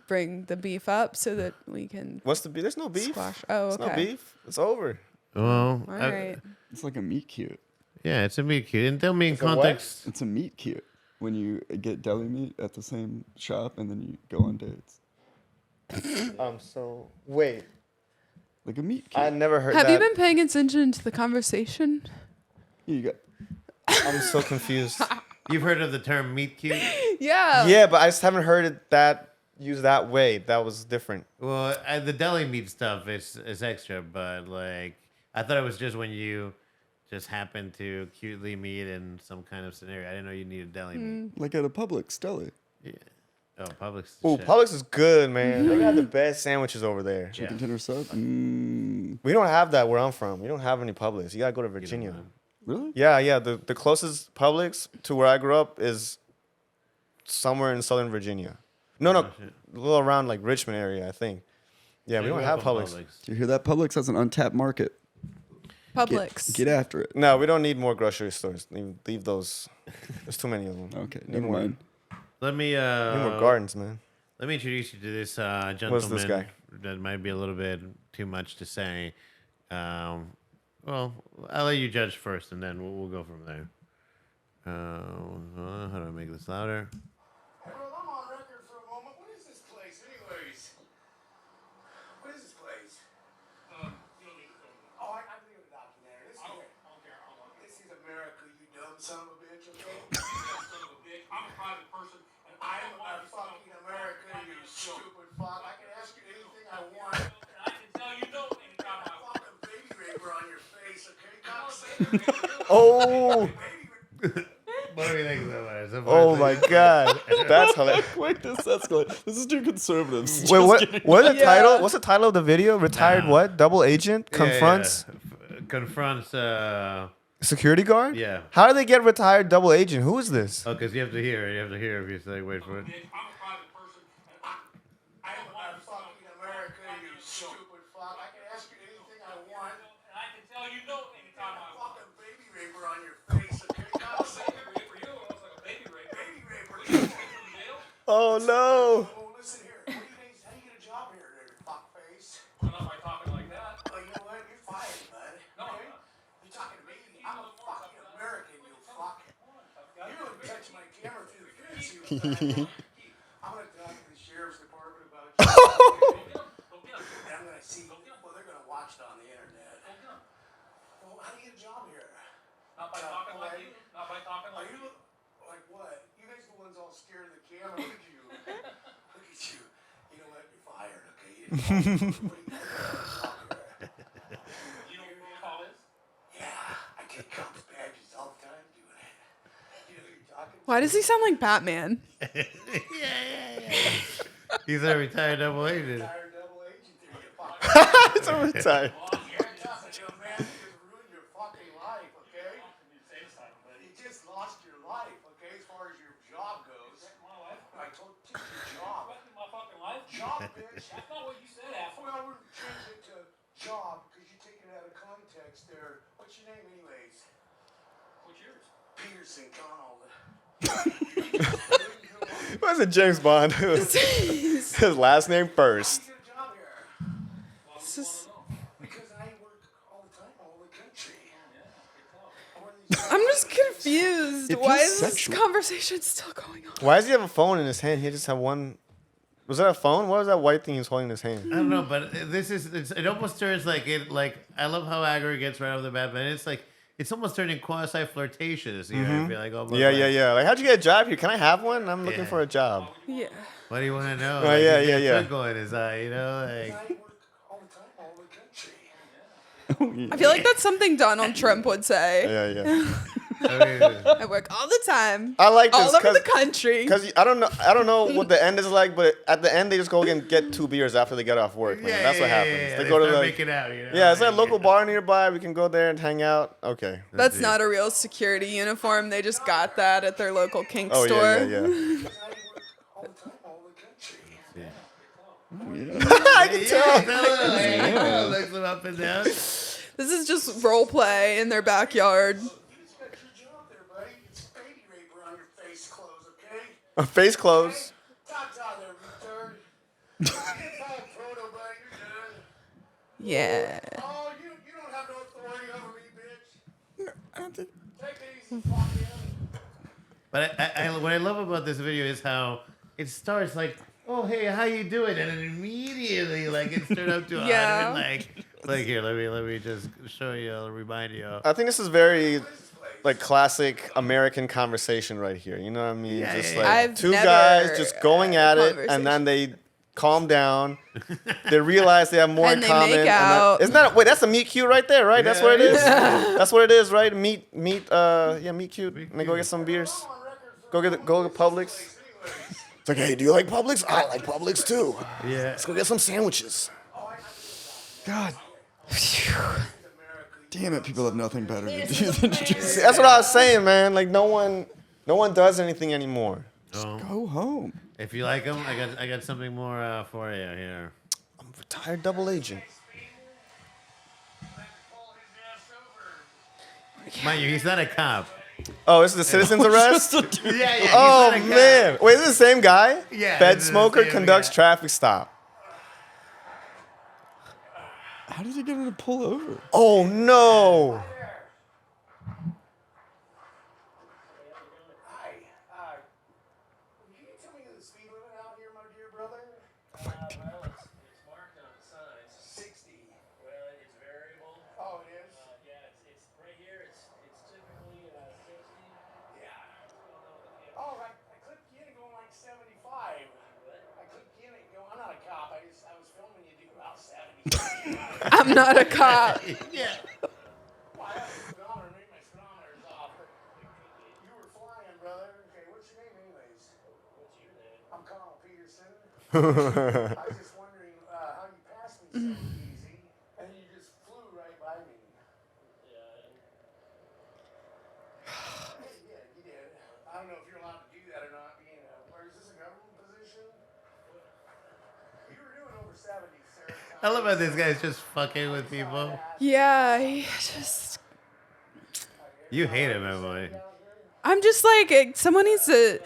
bring the beef up so that we can What's the beef? There's no beef. squash. Oh, There's okay. no beef. It's over. Well, All right. It's like a meat cute. yeah, it's a meat cute. And tell me in It's a what? context. It's a meat cute when you get deli meat at the same shop and then you go on dates. So wait. Like a meat cute. I never heard Have that. you been paying attention to the conversation? You got I'm so confused. You've heard of the term meat cute? Yeah. Yeah, but I just haven't heard it used that way. That was different. Well, the deli meat stuff is extra, but like I thought it was just when you just happen to cutely meet in some kind of scenario. I didn't know you needed deli meat. like at a Publix deli. Yeah. Oh, Publix. Oh, shit. Publix is good, man. They got the best sandwiches over there. Chicken Yeah. tender sub. We don't have that where I'm from. We don't have any Publix. You gotta go to Virginia. Really? Yeah. The closest Publix to where I grew up is somewhere in Southern Virginia. No, Oh, shit. a little around like Richmond area, I think. Yeah, we I don't grew have up on Publix. Do you hear that? Publix has an untapped market. Publix. Get after it. No, we don't need more grocery stores. Leave those. There's too many of them. Okay, Need never more. mind. Let me Need more gardens, man. let me introduce you to this gentleman. What's this guy? That might be a little bit too much to say. Well, I'll let you judge first, and then we'll go from there. How do I make this louder? Hey, well, I'm on record for a moment. What is this place, anyways? What is this place? You don't need to film it. Oh, I believe in a documentary. This is care. This is America, you dumb son of a bitch, okay? You dumb son of a bitch. I'm a private person, and I am a fucking America, you stupid fuck. I can ask you anything I want. And I can tell you no anytime I want. Fucking baby raper on your face, okay? Oh, What do you think of that? oh my God, that's hilarious. Quick, this escalated. This is too conservative. Wait, what the Yeah. title? What's the title of the video? Retired Nah. what? Double agent confronts Confronts. security guard. Yeah. How do they get retired double agent? Who is this? Oh, because you have to hear. You have to hear if you say, wait for it. I'm a private person, and I am a fucking America, you stupid fuck. I can ask you anything I want. And I can tell you no anytime I want. Fucking baby raper on your face, okay? Baby raper, you look like a baby raper. Baby raper, you from jail? Oh no! Oh, listen here. What do you guys, how do you get a job here, there, fuck face? Not by talking like that. Oh, you know what? You're fired, bud. No, okay? You're talking to me. I'm a fucking American, you fuck. You don't touch my camera through the fence, you fuck. I'm gonna talk to the sheriff's department about you. And I'm gonna see. Well, they're gonna watch it on the internet. Well, how do you get a job here? Not by talking like you. Not by talking like you. Like what? You guys are the ones all scared of the camera. Look at you. Look at you. You know what? You're fired. Okay. You didn't what do you do? You know what call is? Yeah, I get cops badges all the time doing it. You know who you're talking to? Why does he sound like Batman? He's a retired double agent. Tired double agent there, you fuck. It's a retired. Oh, you're nothing, you man. You just ruined your fucking life, okay? You just lost your life, okay, as far as your job goes. I told you your job. My fucking life? Job, bitch. That's not what you said, asshole. Well, we're changing it to job because you take it out of context there. What's your name, anyways? What's yours? Peterson Donald. What's it, James Bond? His last name first. Get a job here. This is- Because I work all the time, all over the country. I'm just confused. It Why feels is this sexual. conversation still going on? Why does he have a phone in his hand? He just have one. Was that a phone? What was that white thing he was holding in his hand? I don't know, but it almost turns like I love how aggro gets right off the bat, but it's almost turning quasi flirtatious. You know, be like, oh, but Yeah. Like, how'd you get a job here? Can I have one? I'm looking Yeah. for a job. Yeah. What do you want to know? Oh, yeah, he's got yeah. a tug going in his eye, you know, like. I work all the time, all over the country. I feel like that's something Donald Trump would say. Yeah. I mean, I work all the time. I like this all over the country. Because I don't know what the end is like, but at the end they just go and get 2 beers after they get off work. Man. That's what happens. Yeah, They go to start the making out, you know? yeah. Is there a like, local bar nearby? We can go there and hang out. Okay. That's it. not a real security uniform. They just got that at their local kink Oh store. yeah. I work all the time, all over the country. I can tell. Yeah. Looks them up and down. This is just role play in their backyard. You just got your job there, buddy. It's baby raper on your face clothes, okay? Face clothes. Ta-ta there, retard. It's all proto, buddy. You're done. Yeah. Oh, you don't have no authority over me, bitch. Take it easy, fuck you. But what I love about this video is how it starts like, oh hey, how you doing? And then immediately like it's turned up to Yeah. 100. Like here, let me just show you, I'll remind you. I think this is very like classic American conversation right here. You know what I mean? Yeah, Just yeah, like yeah. I've 2 never guys just going had at a it, and then they calm down. They realize they have more And in they common. make and out. isn't that wait? That's a meet cute right there, right? That's what it is. Yeah. That's what it is, right? Meet cute. And they go get some beers. Go to Publix. It's like, hey, do you like Publix? I like Publix too. Yeah. Let's go get some sandwiches. God. Damn it, people have nothing better to do than to just See, that's what I was saying, man. Like no one does anything anymore. Oh. go home. If you like them, I got something more for you here. I'm a retired double agent. Mind you, he's not a cop. Oh, this is the citizen's arrest? Yeah. He's Oh not a cop. man! Wait, is this the same guy? Yeah, this is the FedSmoker same conducts guy. traffic stop. How did he get him to pull over? Oh no! Hi. Can you tell me the speed limit out here, my dear brother? Well, it's marked on the signs. 60. Well, it's variable. Oh, it is? Yeah, it's right here. It's typically 60. Yeah. Oh, I clipped you in going like 75. I clipped you in going, I'm not a cop. I was filming you do about 70. I'm not a cop. Yeah. Well, I have a speedometer, maybe my speedometer's off. But you were flying, brother. Okay, what's your name anyways? What's your name? I'm Carl Peterson. I was just wondering how you passed me so easy. And you just flew right by me. Yeah. Yeah, you did. I don't know if you're allowed to do that or not. Being where is this a government position? You were doing over 70, sir. I love how this guy's just fucking with people. Yeah, he just. You hate him, Emily. I'm just like, someone needs to.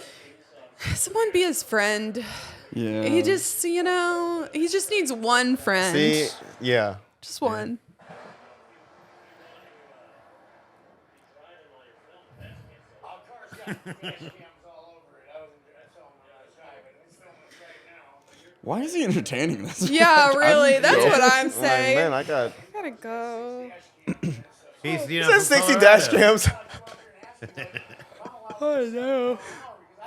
Someone be his friend. Yeah. He just, he just needs one friend. See, yeah. Just one. Car's got dash cams all over it. I wasn't filming when I was driving. It's filming us right now. Why is he entertaining this? Yeah, really. That's what I'm Like, saying. man, I got. Gotta go. He's, It says 60 dash cams. I know.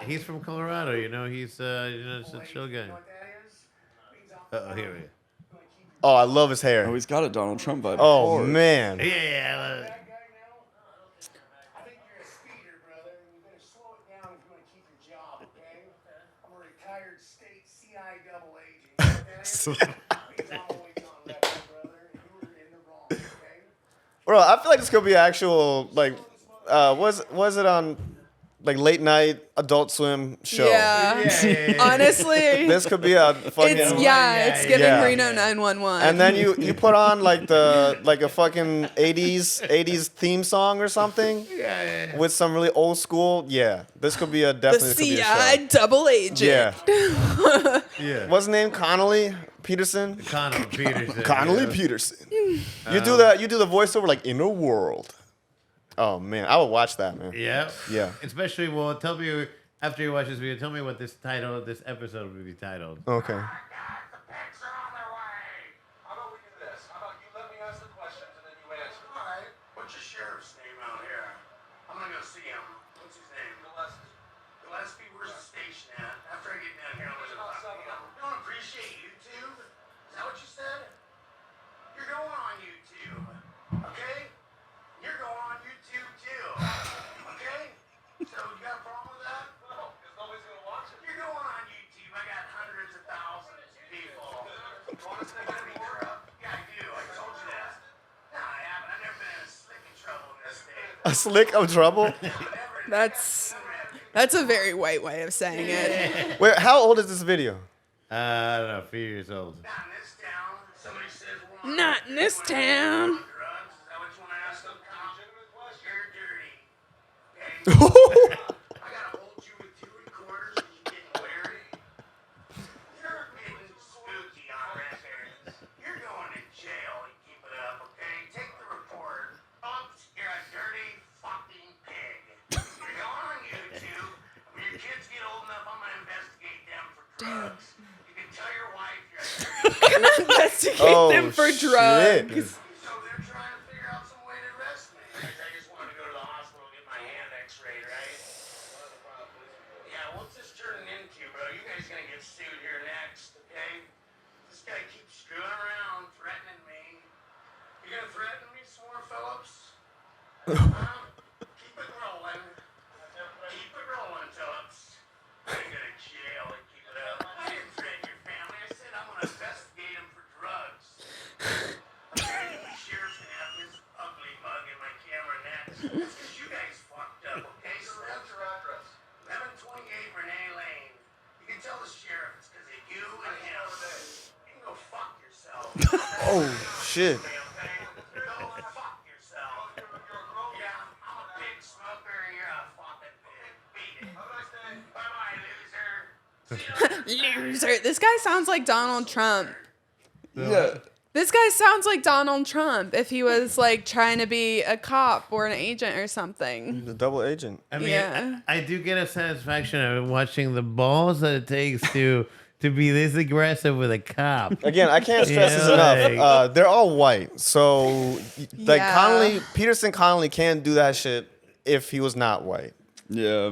He's from Colorado, you know. He's just a chill guy. What that is? Means Oh, here we go. Oh, I love his hair. Oh, he's got a Donald Trump vibe. Oh hard. man. Yeah. I love it. that guy now? I think you're a speeder, brother. And you better slow it down if you want to keep your job, okay? I'm a retired state CI double agent. You know what that is? Means I'm always on record, brother. And you were in the wrong, okay? Bro, I feel like this could be actual like was it on like late night Adult Swim show. Yeah. Honestly, This could be a fucking. it's giving yeah. Reno 911. And then you put on like a fucking 80s theme song or something with some really old school. Yeah, this could be a the definitely could be a show. CI double agent. Yeah. Yeah. What's his name? Connolly Peterson. Connell Peterson. Connolly yeah. Peterson. You do that. You do the voiceover like in a world. Oh man, I would watch that, man. Yeah. Yeah. Especially, well, tell me after you watch this video, tell me what this episode would be titled. Okay. The pigs are on their way. How about we do this? How about you let me ask the questions and then you answer? All right. What's your sheriff's name out here? I'm gonna go see him. What's his name? Gillespie. Where's the station at? After I get down here, I'm gonna talk to him. You don't appreciate YouTube? Is that what you said? You're going on YouTube, okay? You're going on YouTube too, okay? So you got a problem with that? No, because nobody's gonna watch it. You're going on YouTube. I got hundreds of thousands of people. Honestly, I'm gonna be corrupt. Yeah, I do. I told you that. No, I haven't. I've never been in a slick of trouble in this state. A slick of trouble. That's a very white way of saying it. Wait, how old is this video? I don't know, a few years old. Not in this town. Somebody says we're on Not in this town. drugs. Is that what you want to ask them? You're dirty. Okay? I gotta hold you with 2 recorders and you getting wary. You're getting spooky on records. You're going to jail and keep it up, okay? Take the report. Oops, you're a dirty fucking pig. You're going on YouTube. When your kids get old enough, I'm gonna investigate them for drugs. You can tell your wife you're a dirty Investigate them for shit. drugs. So they're trying to figure out some way to arrest me. I just wanted to go to the hospital and get my hand x-rayed, right? Yeah, what's this turning into, bro? You guys gonna get sued here next, okay? This guy keeps screwing around, threatening me. You gonna threaten me some more, Phillips? Keep it rolling. Keep it rolling, Phillips. I ain't go to jail and keep it up. I didn't threaten your family. I said I'm gonna investigate him for drugs. Okay, the sheriff's gonna have this ugly mug in my camera next. That's because you guys fucked up, okay? So what's your address? 1128 Renee Lane. You can tell the sheriff it's because of you and him. You can go fuck yourself. Oh shit. Okay? Go fuck yourself. Yeah, I'm a pig smoker and you're a fucking pig. Beat it. Bye-bye, loser. Loser. This guy sounds like Donald Trump. Yeah. This guy sounds like Donald Trump if he was like trying to be a cop or an agent or something. The double agent. I mean, Yeah. I do get a satisfaction of watching the balls that it takes to be this aggressive with a cop. Again, I can't stress Yeah, this like- enough. They're all white, so like Yeah. Connolly can't do that shit if he was not white. Yeah.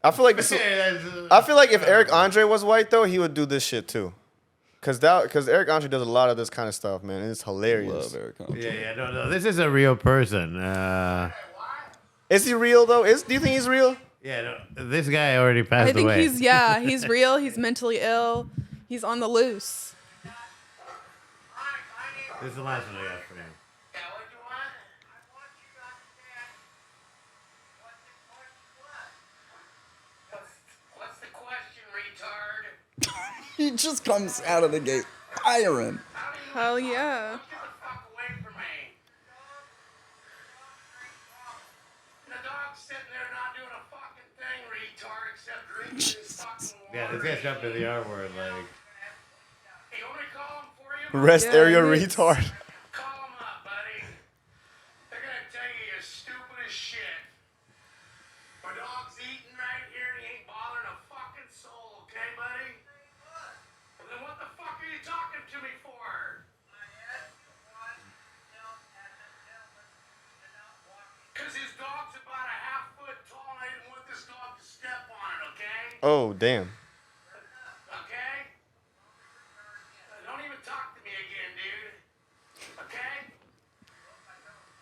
I feel like if Eric Andre was white though, he would do this shit too. Cause Eric Andre does a lot of this kind of stuff, man. And it's hilarious. Love Eric Andre. Yeah, no. This is a real person. Is he real though? Do you think he's real? Yeah, no, this guy already passed I think away. he's real. He's mentally ill. He's on the loose. This is the last one I got for him. Yeah, what do you want? I want you to understand what the question was. What's the question, retard? He just comes out of the gate firing. Hell yeah. Get the fuck away from me. The dog's sitting there not doing a fucking thing, retard, except drinking his fucking water. Yeah, this guy's jumping the R word like. Hey, you want me to call him for you? Rest Yeah, area it's- retard. Call him up, buddy. They're gonna tell you you're stupid as shit. My dog's eating right here and he ain't bothering a fucking soul, okay, buddy? Well, then what the fuck are you talking to me for? Because his dog's about a half foot tall and I didn't want this dog to step on it, okay? Oh damn. Okay? Don't even talk to me again, dude. Okay?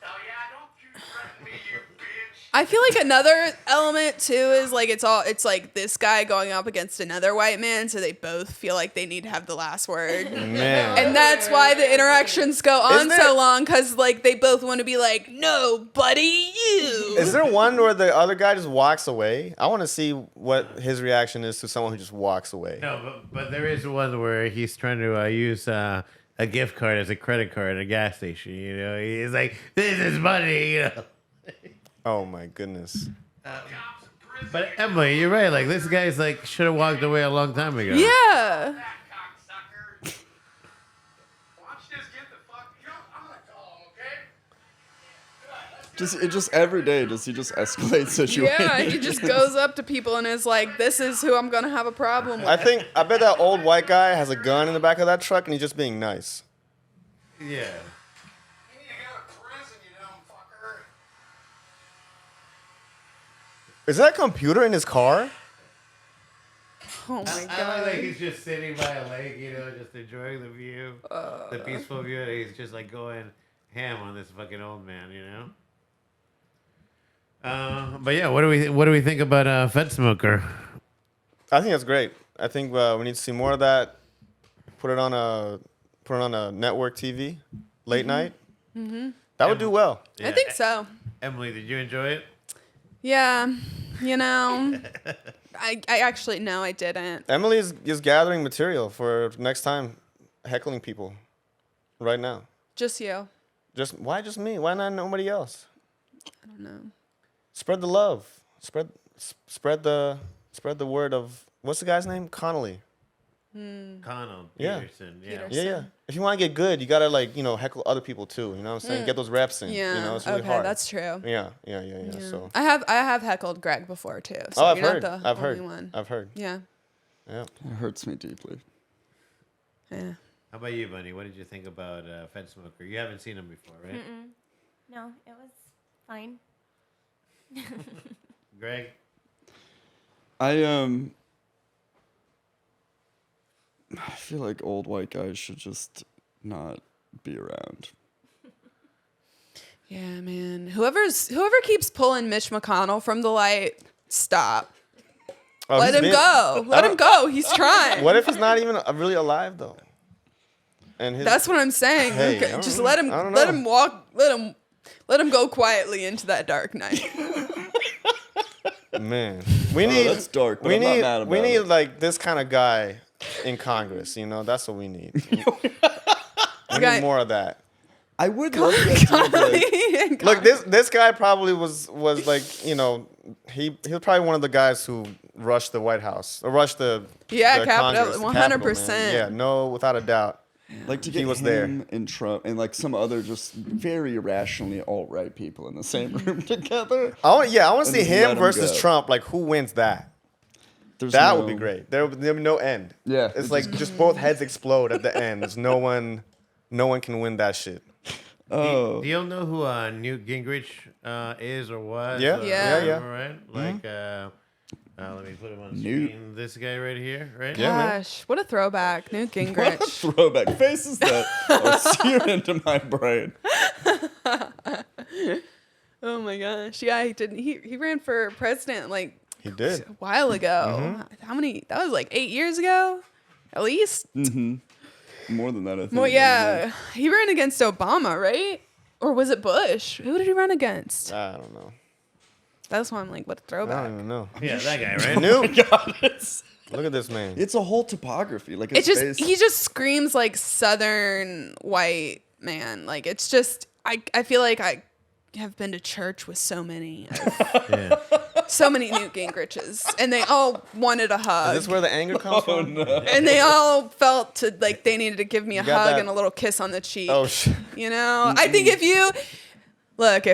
Oh yeah, don't you threaten me, you bitch. I feel like another element too is like it's like this guy going up against another white man, so they both feel like they need to have the last word. Man. And that's why the interactions go on Isn't so it- long, because like they both want to be like, no, buddy, you. Is there one where the other guy just walks away? I want to see what his reaction is to someone who just walks away. No, but there is one where he's trying to use a gift card as a credit card at a gas station. You know, he's like, "This is money." You know. Oh my goodness. But Emily, you're right. Like this guy's like should have walked away a long time ago. Yeah. That cocksucker. Watch this get the fuck. I'm gonna call him, okay? Just every day, does he just escalate situations? Yeah, he just goes up to people and is like, this is who I'm going to have a problem with. I bet that old white guy has a gun in the back of that truck and he's just being nice. Yeah. You need to go to prison, you dumb fucker. Is that a computer in his car? Oh my I like God. that he's just sitting by a lake, you know, just enjoying the view, the peaceful view. And he's just like going ham on this fucking old man, you know. But yeah, what do we think about FedSmoker? I think that's great. I think we need to see more of that. Put it on a network TV late night. Mm-hmm. That would do well. I think so. Emily, did you enjoy it? Yeah. You know, I actually, no, I didn't. Emily is gathering material for next time heckling people right now. Just you. Why just me? Why not nobody else? I don't know. Spread the love. Spread the word of what's the guy's name? Connolly. Connell Yeah. Peterson. Yeah. Peterson. Yeah. If you want to get good, you gotta heckle other people too. You know what I'm saying? Get those reps in. Yeah. You know, it's really okay, hard. that's true. Yeah. So. I have heckled Greg before too. So I've you're heard. not the I've only heard. one. I've heard. Yeah. Yeah. It hurts me deeply. Yeah. How about you, Bunny? What did you think about FedSmoker? You haven't seen him before, right? No, it was fine. Greg? I feel like old white guys should just not be around. Yeah, man. Whoever keeps pulling Mitch McConnell from the light, stop. Oh, Let him go. Let him go. He's trying. What if he's not even really alive though? And That's what I'm saying. Hey, Okay, I don't just know. let him I don't let know. him walk. Let him go quietly into that dark night. Man, we need. That's dark, but we I'm not need. mad about we need it. like this kind of guy in Congress. You know, that's what we need. we Guy- need more of that. I would love that. Like, Look, this guy probably was like, you know, he was probably one of the guys who rushed the White House or rushed the Yeah, the Capitol, Congress, the 100%. man. Yeah, no, without a doubt. like to He get was him and Trump and like some other just very irrationally alt-right people in the same room together. I want to And see just let him him versus go. Trump. Like, who wins that? There's That no- would be great. There would be no end. Yeah, It's it like just both heads explode at the end. There's no one can win that shit. Oh, Do you know who Newt Gingrich is or was? Yeah, or yeah, yeah. whatever, Right? Like, let me put him on Newt. screen. This guy right here, right? Yeah, man. Gosh, what a throwback, Newt what a Gingrich. throwback faces that are seared into my brain. Oh my gosh, yeah, he didn't. He ran for president like He did. a while ago. How many? That was like 8 years ago, at least. More than that, I think. Well, yeah, he ran against Obama, right? Or was it Bush? Who did he run against? I don't know. That's why I'm like, what a I throwback. don't even know. Yeah, that guy, right? Newt, God, look at this man. it's a whole topography. Like It his just face. he just screams like Southern white man. Like it's just I feel like I have been to church with so many Yeah. so many Newt Gingriches, and they all wanted a hug. Is this where the anger comes from? And they all felt like they needed to give me a got hug that- and a little kiss on the cheek. Oh shit. You know, I think if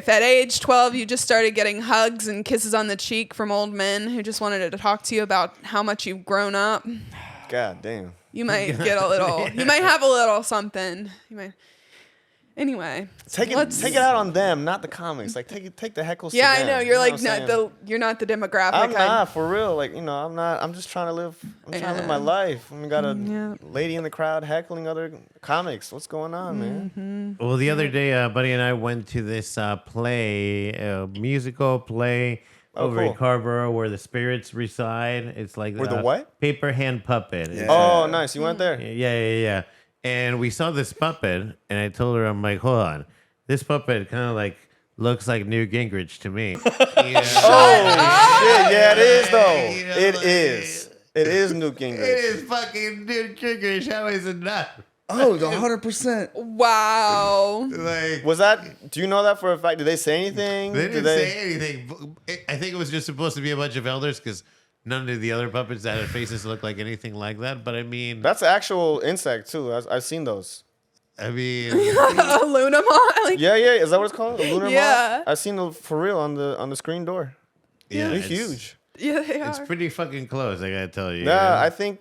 at age 12 you just started getting hugs and kisses on the cheek from old men who just wanted to talk to you about how much you've grown up, God damn. you might get a little, you might have a little something. You might. Anyway, Take it out on them, not the comics. Like take the heckles. Yeah, to I them. know. You You're what like I'm not saying? you're not the demographic. I'm not for real. Like I'm not. I'm just trying to live. I'm trying to live my Yeah. life. We got a Yeah. lady in the crowd heckling other comics. What's going on, man? Well, the other day, Buddy and I went to this musical play over in cool. Carborough where the spirits reside. It's like Where the what? Paper hand puppet. It's, Oh, nice. You went there. yeah. And we saw this puppet, and I told her, I'm like, hold on, this puppet kind of like looks like Newt Gingrich to me. Yeah. Oh shit! Yeah, it is though. You know, It like- is. It is Newt Gingrich. It is fucking Newt Gingrich. How is it not? Oh, the 100%. Wow. Like, Was that? Do you know that for a fact? Did they say anything? they Did didn't say anything. I think it was just supposed to be a bunch of elders because none of the other puppets that had faces look like anything like that. But I mean, That's an actual insect too. I've seen those. I mean, A Luna Mon? Like, Yeah. Is that what it's called? A lunar Yeah. moth? I've seen them for real on the screen door. yeah, They're it's huge. yeah, they It's are. pretty fucking close. I gotta tell you. Yeah, I think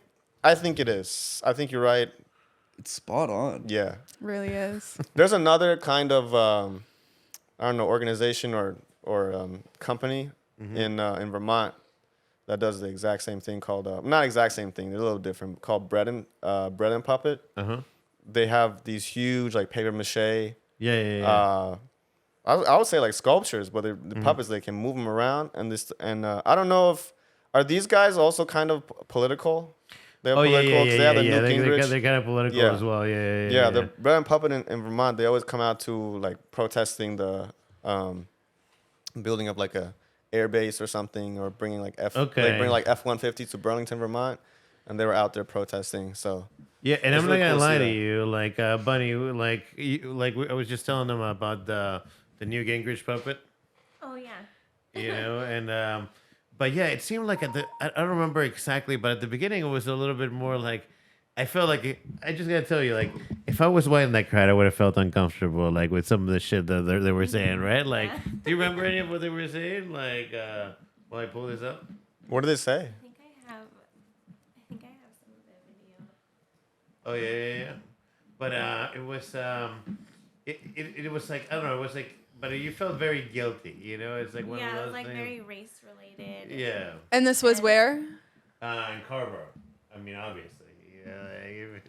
it is. I think you're right. It's spot on. Yeah. Really is. There's another kind of I don't know, organization or company in Vermont that does the exact same thing called not exact same thing. They're a little different. Called Bread and Puppet. Uh-huh. They have these huge like paper mache. Yeah. I would say like sculptures, but the puppets they can move them around and I don't know if are these guys also kind of political. They're Oh yeah, political. 'Cause they have the Newt Gingrich. They're kind of political Yeah. as well. Yeah. Yeah, the Bread and Puppet in Vermont, they always come out to like protesting the building of like a air base or something, or bringing like Okay. bring like F-150 to Burlington, Vermont, and they were out there protesting. So Yeah, and It's I'm really not gonna cool to lie see to that. you, like Bunny, I was just telling them about the new Gingrich puppet, Oh yeah. you know, and but yeah, it seemed like I don't remember exactly, but at the beginning it was a little bit more like I felt like I just gotta tell you, like if I was white in that crowd, I would have felt uncomfortable, like with some of the shit that they were saying, right? Like, Yeah. do you remember any of what they were saying? Like, will I pull this up? what do they say? I think I have some of the video. Oh yeah. But it was it was like I don't know. It was like, but you felt very guilty. You know, it's like one Yeah, of it those was like things. very race related. Yeah. And this was where? In Carver. I mean, obviously.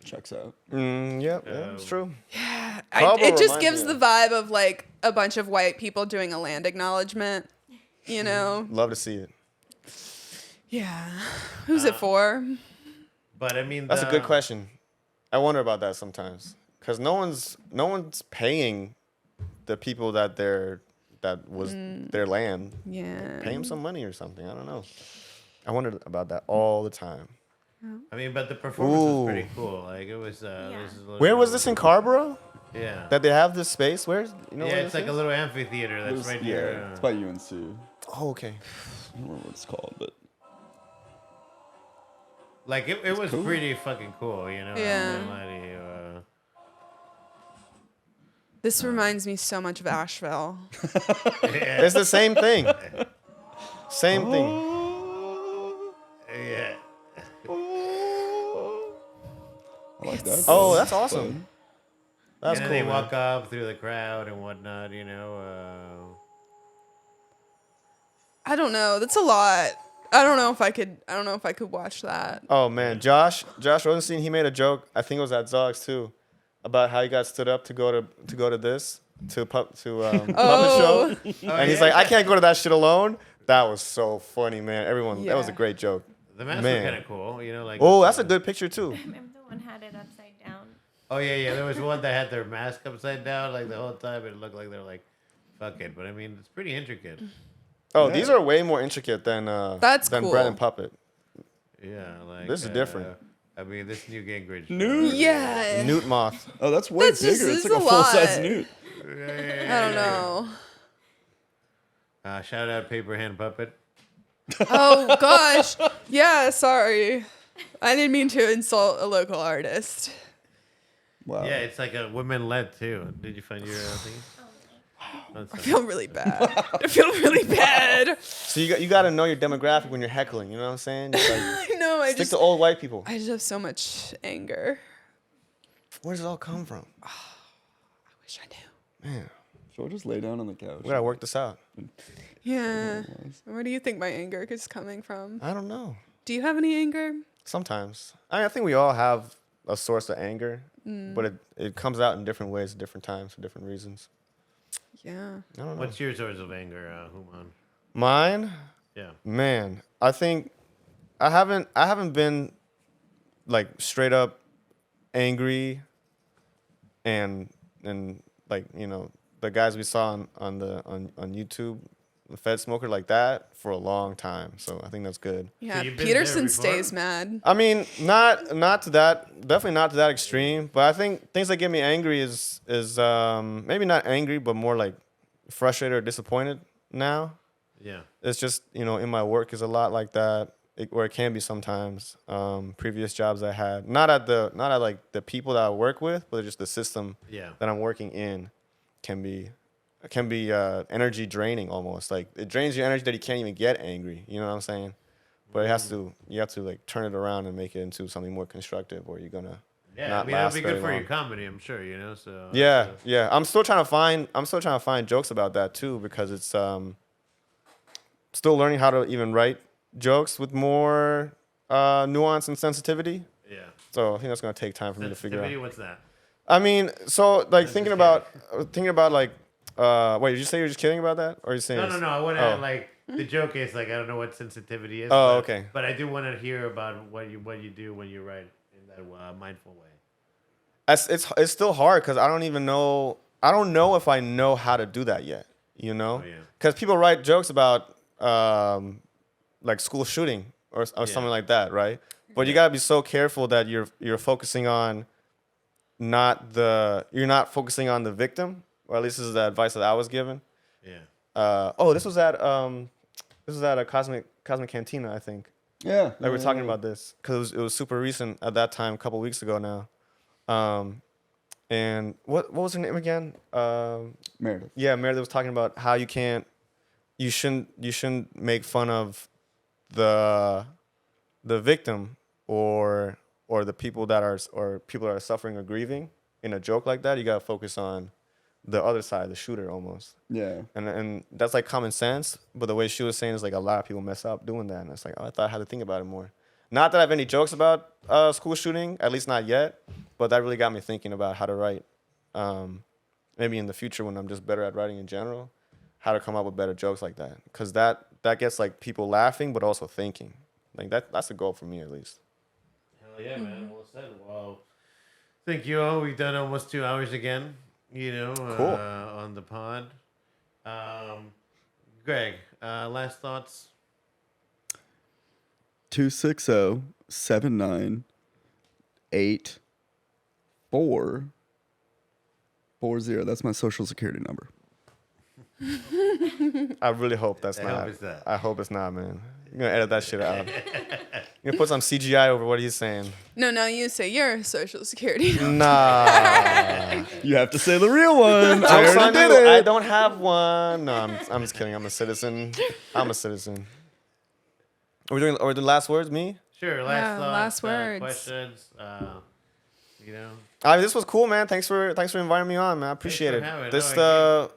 Checks out. Yeah, it's true. It just reminds gives me the of- vibe of like a bunch of white people doing a land acknowledgement. You know? Love to see it. Yeah. Who's it for? But I mean, That's a good question. I wonder about that sometimes, because no one's paying the people that was their land. Yeah. Pay them some money or something. I don't know. I wondered about that all the time. I mean, but the performance was Ooh. pretty cool. Like it was. This is a little Where bit was of this a- in Carrboro? Yeah. That they have this space? Where's you know? Yeah, where it's this like a is? little amphitheater that's right here. Yeah, it's by UNC. Oh, okay. I don't remember what it's called, but Like it was cool. pretty fucking cool, you know. Yeah. I'm not gonna lie to you, This reminds me so much of Asheville. It's the same thing. Same thing. yeah. I like that. Oh, that's awesome. That's and cool. then they man. walk up through the crowd and whatnot, you know. I don't know. That's a lot. I don't know if I could watch that. Oh man, Josh Rosenstein, he made a joke. I think it was at Zog's too, about how he got stood up to go to this puppet show, and he's like, I can't go to that shit alone. That was so funny, man. Everyone, that was a Yeah. great joke. The masks Man. were kind of cool, you know, like. Oh, that's a good picture too. Remember the one had it upside down. Oh yeah. There was one that had their mask upside down, like the whole time. It looked like they're like, fuck it. But I mean, it's pretty intricate. Oh, Yeah. these are way more intricate than That's than cool. Bread and Puppet. Yeah, like. This is different. I mean, this new Gingrich. Newt? Yeah. Newt Moth. Oh, that's way That's just- bigger. It's it's like a a full size lot. newt. I don't know. Shout out Paper Hand Puppet. Oh gosh. Yeah, sorry. I didn't mean to insult a local artist. Wow. Yeah, it's like a women-led too. Did you find your thing? I feel really bad. I feel really bad. So you got to know your demographic when you're heckling. You know what I'm saying? Just like, I know. stick to old white people. I just have so much anger. Where does it all come from? Wish I knew. Man, Should I just lay down on the couch? we gotta work this out. Yeah. Where do you think my anger is coming from? I don't know. Do you have any anger? Sometimes. I think we all have a source of anger, but it comes out in different ways at different times for different reasons. Yeah. I don't know. What's your source of anger, Humon? Mine? Yeah. Man, I think I haven't been like straight up angry and like, you know, the guys we saw on YouTube, the FedSmoker, like that for a long time. So I think that's good. Yeah. you've been Peterson there before? stays mad. I mean, not to that, definitely not to that extreme. But I think things that get me angry is maybe not angry, but more like frustrated or disappointed now. Yeah. It's just, you know, in my work is a lot like that, or it can be sometimes. Previous jobs I had, not at like the people that I work with, but just the system Yeah. that I'm working in can be energy draining almost. Like it drains your energy that you can't even get angry. You know what I'm saying? But you have to like turn it around and make it into something more constructive, or you're gonna Yeah, not I mean, that'd last be very good for your long. comedy, I'm sure, you know, so. Yeah. I'm still trying to find jokes about that too, because it's still learning how to even write jokes with more nuance and sensitivity. Yeah. So I think that's gonna take time for me to figure out. What's that? I mean, so like thinking just about like wait, did you say you're just kidding about that, or are you saying? No. I want to Oh. like the joke is like I don't know what sensitivity is. Oh, but, okay. But I do want to hear about what you do when you write in that mindful way. It's still hard because I don't even know. I don't know if I know how to do that yet. You know, Oh, yeah. because people write jokes about like school shooting or something like that, right? But you gotta be so careful that you're focusing on you're not focusing on the victim, or at least this is the advice that I was given. Yeah. This was at a Cosmic Cantina, I think. Yeah. Like we're talking about this because it was super recent at that time, a couple weeks ago now. And what was her name again? Meredith. Yeah, Meredith was talking about how you shouldn't make fun of the victim or the people that are suffering or grieving in a joke like that. You gotta focus on the other side, the shooter almost. Yeah. And that's like common sense, but the way she was saying is like a lot of people mess up doing that, and it's like, oh, I thought I had to think about it more. Not that I have any jokes about school shooting, at least not yet, but that really got me thinking about how to write. Maybe in the future when I'm just better at writing in general, how to come up with better jokes like that, because that gets like people laughing but also thinking. Like that's the goal for me at least. Hell yeah, man. Well said. Well, thank you all. We've done almost 2 hours again. You know, Cool. On the pod. Greg, last thoughts. 260-79-8440. That's my social security number. I really hope that's I not. hope it's that. I hope it's not, man. You're gonna edit that shit out. You're gonna put some CGI over what he's saying. No, you say your social security. Nah. You have to say the real one. I Joke's already on did you. I it. don't have one. No, I'm just kidding. I'm a citizen. Are we doing last words? Me? Sure. Last Yeah, thoughts. last words. Questions. You know. This was cool, man. Thanks for inviting me on, man. I appreciate for it. having- This no,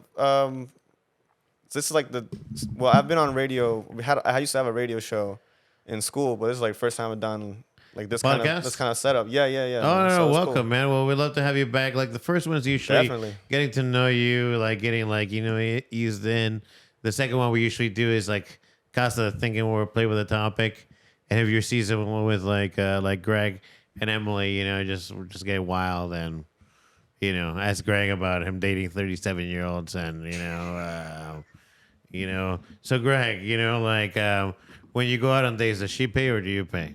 this is like I've been on radio. I used to have a radio show in school, but this is like first time I've done like this kind Podcast? of setup. Yeah. Oh, So no, it's welcome, cool. man. Well, we'd love to have you back. Like the first one is usually Definitely. getting to know you, like getting eased in. The second one we usually do is like Casa thinking we'll play with a topic, and if you see someone with like Greg and Emily, you know, just get wild and ask Greg about him dating 37-year-olds and So Greg, when you go out on dates, does she pay or do you pay?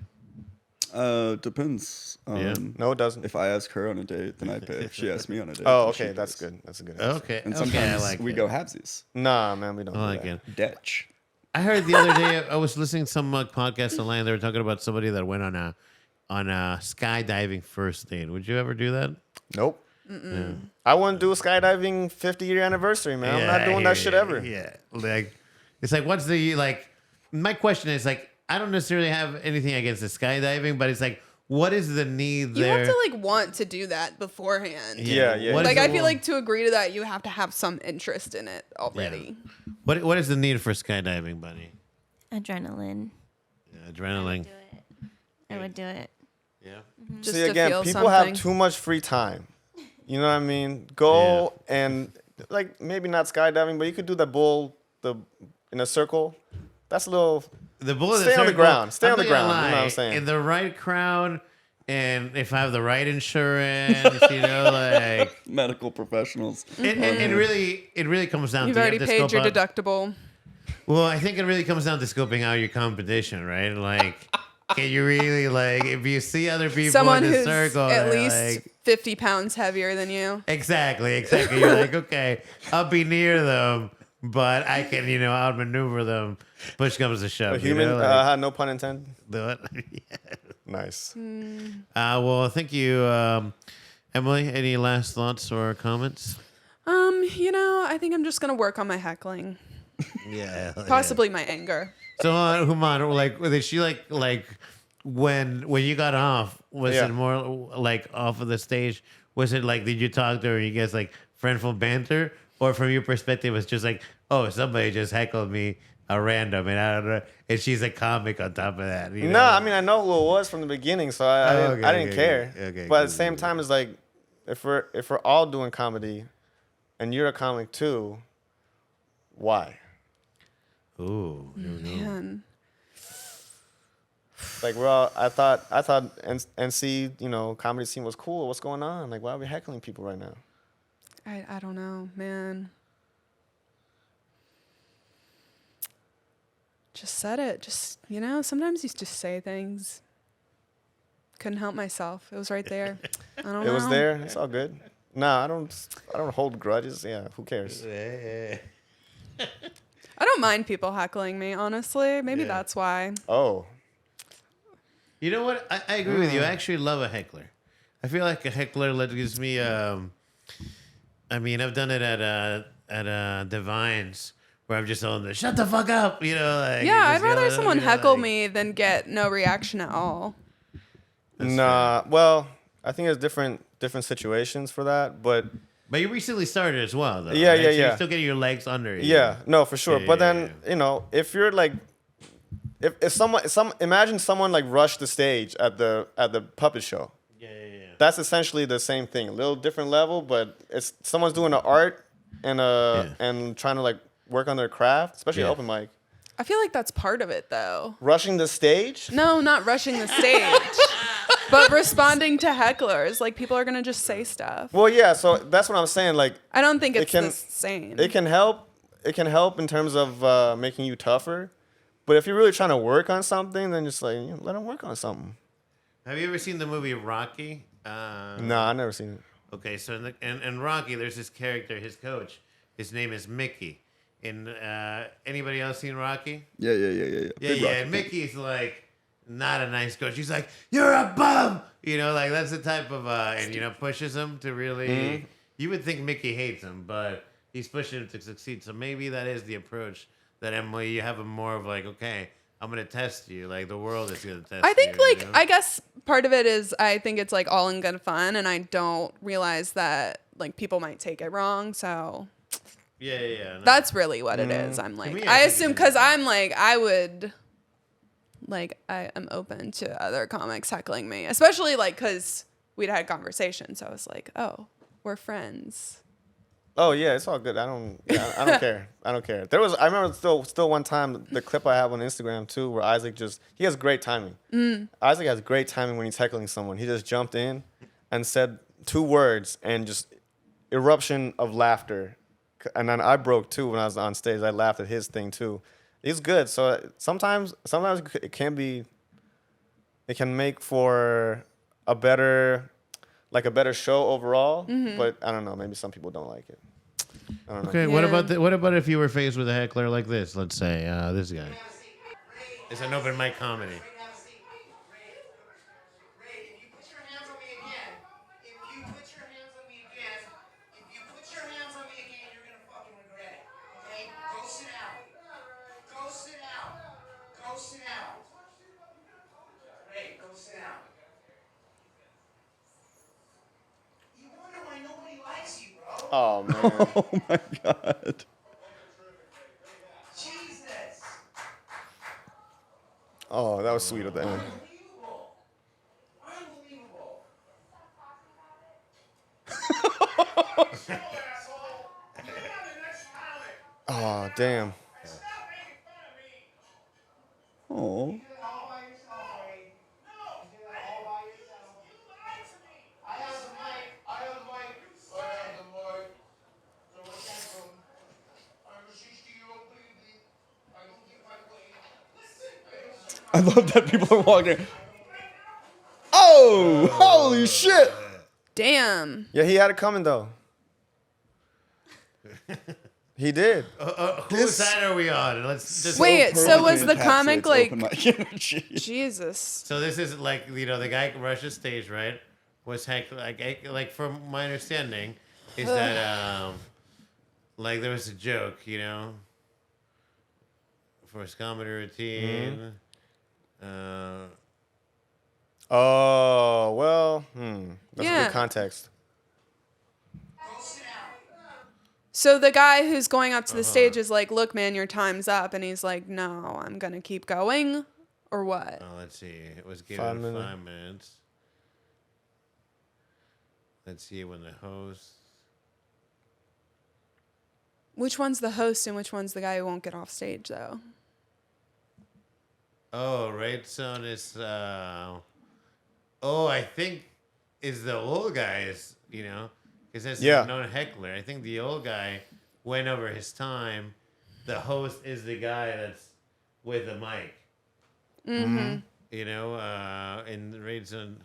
Depends. Yeah. No, it doesn't. If I ask her on a date, then I pay. If she asks me on a date, Oh, then she okay. That's pays. good. That's a good answer. Okay. And okay, sometimes I like we it. go halvesies. Nah, man, we don't. I do like that. it. Detch. I heard the other day I was listening to some podcast online. They were talking about somebody that went on a skydiving first date. Would you ever do that? Nope. I wouldn't do a skydiving 50-year anniversary, man. I'm not doing that shit ever. Yeah, it's like what's the My question is I don't necessarily have anything against the skydiving, but it's like what is the need You there? have to like want to do that beforehand. Yeah, yeah. What is Like the I feel wa- like to agree to that, you have to have some interest in it already. what is the need for skydiving, Bunny? Adrenaline. Adrenaline. Do it. I would do it. Yeah. Just See, to again, feel people something. have too much free time. You know what I mean? Go and like maybe not skydiving, but you could do in a circle. That's a little. The bullet. Stay on the ground. Stay I'm on the not gonna ground. You know what I'm lie. saying? In the right crowd, and if I have the right insurance, like Medical professionals. it really comes down You've to already you have to paid your scope out- deductible. Well, I think it really comes down to scoping out your competition, right? Like, can you really like if you see other people Someone in the who's circle, at they're least like, 50 pounds heavier than you. exactly. You're like, okay, I'll be near them, but I can, outmaneuver them. Push comes to shove. A human, no pun intended. Do it. Nice. Well, thank you, Emily. Any last thoughts or comments? I think I'm just gonna work on my heckling, Yeah. possibly my anger. So, Humon, like, did she like when you got off? Was Yeah. it more like off of the stage? Was it like did you talk to her? And you guys like friendful banter, or from your perspective, it's just like, oh, somebody just heckled me a random, and I don't know, and she's a comic on top of that. You know? No, I mean I know who it was from the beginning, so I Okay, didn't okay, care. okay, but at cool, the same cool. time, it's like if we're all doing comedy, and you're a comic too, why? Ooh. Man, Like we're all. I thought NC comedy scene was cool. What's going on? Like why are we heckling people right now? I don't know, man. Just said it. Just sometimes you just say things. Couldn't help myself. It was right there. I don't know. It was there. It's all good. Nah, I don't hold grudges. Yeah, who cares? I don't mind people heckling me, honestly. Maybe Yeah. that's why. Oh, You know what? I agree with you. I actually love a heckler. I feel like a heckler gives me. I mean, I've done it at Divines where I'm just telling them, "Shut the fuck up," Like, Yeah, just I'd rather yelling, someone heckle like- me than get no reaction at all. nah. Well, I think there's different situations for that, but But you recently started as well, though. Yeah, right? yeah, So yeah. You're still getting your legs under you. yeah, no, for sure. Yeah, But yeah, then if you're like, if someone imagine someone like rushed the stage at the puppet show. Yeah. That's essentially the same thing, a little different level, but it's someone's doing the art and and trying to like work on their craft, especially Yeah. open mic. I feel like that's part of it, though. Rushing the stage? No, not rushing the stage, but responding to hecklers. Like, people are going to just say stuff. Well, yeah, so that's what I'm saying. Like, I don't think It it's can- the same. it can help. It can help in terms of making you tougher. But if you're really trying to work on something, then just like let them work on something. Have you ever seen the movie Rocky? No, I never seen it. Okay, so in Rocky, there's this character, his coach. His name is Mickey. In anybody else seen Rocky? Yeah. Yeah, Big yeah. Rocky And fan. Mickey's like not a nice coach. He's like, "You're a bum," like that's the type of and pushes him to really. You would think Mickey hates him, but he's pushing him to succeed. So maybe that is the approach that Emily. You have a more of like, okay, I'm gonna test you. Like the world is gonna test. I think, you, like, I guess part of it is I think it's, like, all in good fun, and I don't realize that, like, people might take it wrong, so yeah. No. that's really what it is. I'm like, me, I I think assume, it's because I'm like, I would, like, I am open to other comics heckling me, especially, like, because we'd had conversations, so I was like, oh, we're friends. Oh yeah, it's all good. I don't care. I don't care. I remember still one time the clip I have on Instagram too, where Isaac he has great timing. Isaac has great timing when he's heckling someone. He just jumped in and said 2 words and just eruption of laughter. And then I broke too when I was on stage. I laughed at his thing too. He's good. So sometimes it can make for a better show overall. But I don't know. Maybe some people don't like it. I don't know. Okay, Yeah. what about if you were faced with a heckler like this? Let's say this guy. It's an open mic comedy. Ray, if you put your hands on me again, you're gonna fucking regret it. Okay? Go sit down. Ray, go sit down. Oh man. Oh my god. Jesus! Oh, that was sweet at the end. Unbelievable! Unbelievable! Asshole! You're not the next comic! Oh damn. Stop making fun of me! Oh. You did it all by yourself, Wade. No! You did it all by yourself. You lied to me! I have the mic. I have the mic. I have the mic. So what's that from? I'm a 60-year-old baby. I don't get my way. Listen, I love that people are walking. Oh, holy shit. Damn. Yeah, he had it coming though. He did. Whose side are we on? Let's just Wait, so was the Perfectly comic encapsulates like? open mic energy. Jesus. So this is like the guy who rushed the stage, right? Was like from my understanding, is that like there was a joke, for his comedy routine. Oh well. That's a Yeah. good context. So the guy who's going up to the stage is like, "Look, man, your time's up," and he's like, "No, I'm gonna keep going," or what? Oh, let's see. It was 5 given minutes. 5 minutes. Let's see when the host. Which one's the host and which one's the guy who won't get off stage though? Oh, right. So this. I think is the old guys. Because that's Yeah. a known heckler. I think the old guy went over his time. The host is the guy that's with the mic. Mm-hmm. In the reason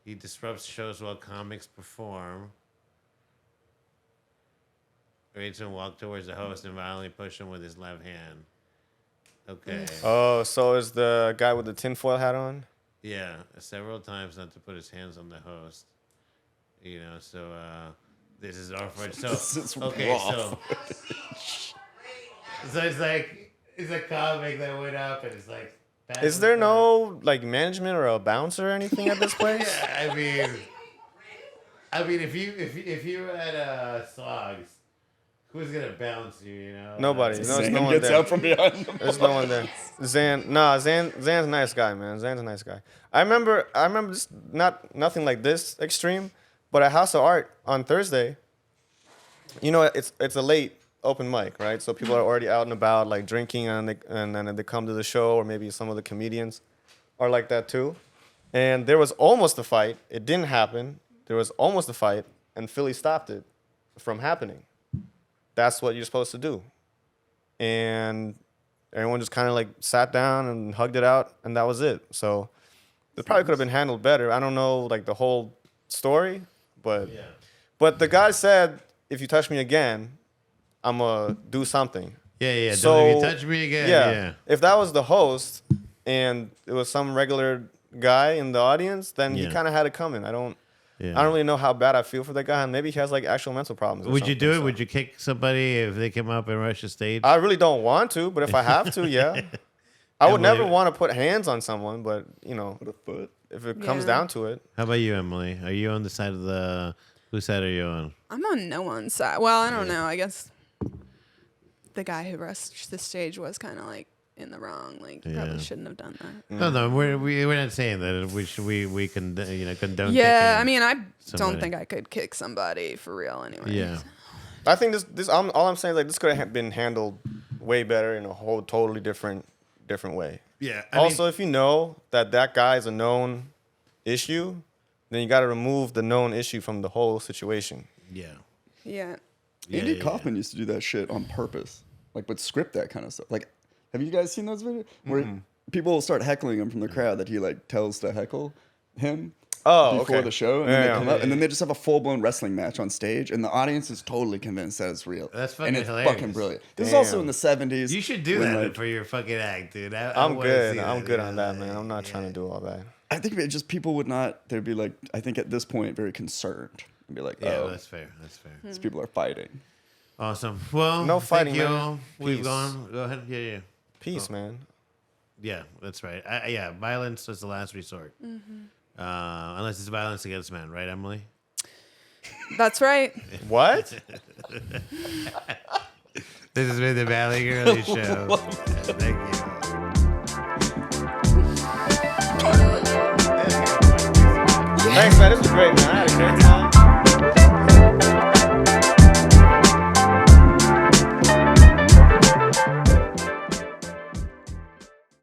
he disrupts shows while comics perform. Rachel walked towards the host and violently pushed him with his left hand. Okay. Oh, so is the guy with the tinfoil hat on? Yeah, several times not to put his hands on the host. So this is awkward. So This is okay, raw so it's like it's a comic that went up and it's like. Is there no like management or a bouncer or anything at this place? Yeah, I mean, if you were at Slogs, who's gonna bounce you? Nobody. No, there's Zan no one gets there. out from behind them. There's no one there. Zan's a nice guy, man. Zan's a nice guy. I remember just nothing like this extreme, but at House of Art on Thursday, it's a late open mic, right? So people are already out and about, like drinking, and then they come to the show, or maybe some of the comedians are like that too. And there was almost a fight. It didn't happen. There was almost a fight, and Philly stopped it from happening. That's what you're supposed to do. And everyone just kind of like sat down and hugged it out, and that was it. So it probably could have been handled better. I don't know like the whole story, but the guy said, if you touch me again, I'm gonna do something. Yeah. So, Don't if you touch me again. Yeah. If that was the host and it was some regular guy in the audience, then he Yeah. kind of had it coming. I don't Yeah. I don't really know how bad I feel for that guy, and maybe he has like actual mental problems. or Would you do something, it? so. Would you kick somebody if they came up and rushed the stage? I really don't want to, but if I have to, yeah. I would Emily- never want to put hands on someone, but With a foot. if it comes Yeah. down to it, How about you, Emily? Are you on the side of the? Whose side are you on? I'm on no one's side. Well, I don't know. I guess the guy who rushed the stage was kind of like in the wrong. Like, Yeah. probably shouldn't have done that. No, we're not saying that we can condone. Yeah, kicking I mean, I somebody. don't think I could kick somebody for real anyway. Yeah. I think this all I'm saying is like this could have been handled way better in a whole totally different way. Yeah. Also, if you know that guy is a known issue, then you got to remove the known issue from the whole situation. yeah. Yeah. Andy Kaufman used to do that shit on purpose, like would script that kind of stuff. Like, have you guys seen those videos where people will start heckling him from the crowd that he like tells to heckle him before the show, and then they come up, and then they just have a full blown wrestling match on stage, and the audience is totally convinced that it's real. That's fucking and it's hilarious. fucking brilliant. This is also in the '70s. You should do when, that like, for your fucking act, dude. I I'm wanna good. see I'm that, good yeah. on that, man. I'm not trying to do all that. I think it just people would not. They'd be like, I think at this point, very concerned. And be like, Yeah, oh, that's fair. That's fair. these people are fighting. Awesome. Well, No fighting, thank you man. all. We've Peace. gone. Go ahead. Yeah. Peace, man. Yeah, that's right. Yeah, violence is the last resort. Unless it's violence against men, right, Emily? That's right. What? This has been the Valley Girly Show. Thank you. Thanks, man. This was great, man. I had a great time.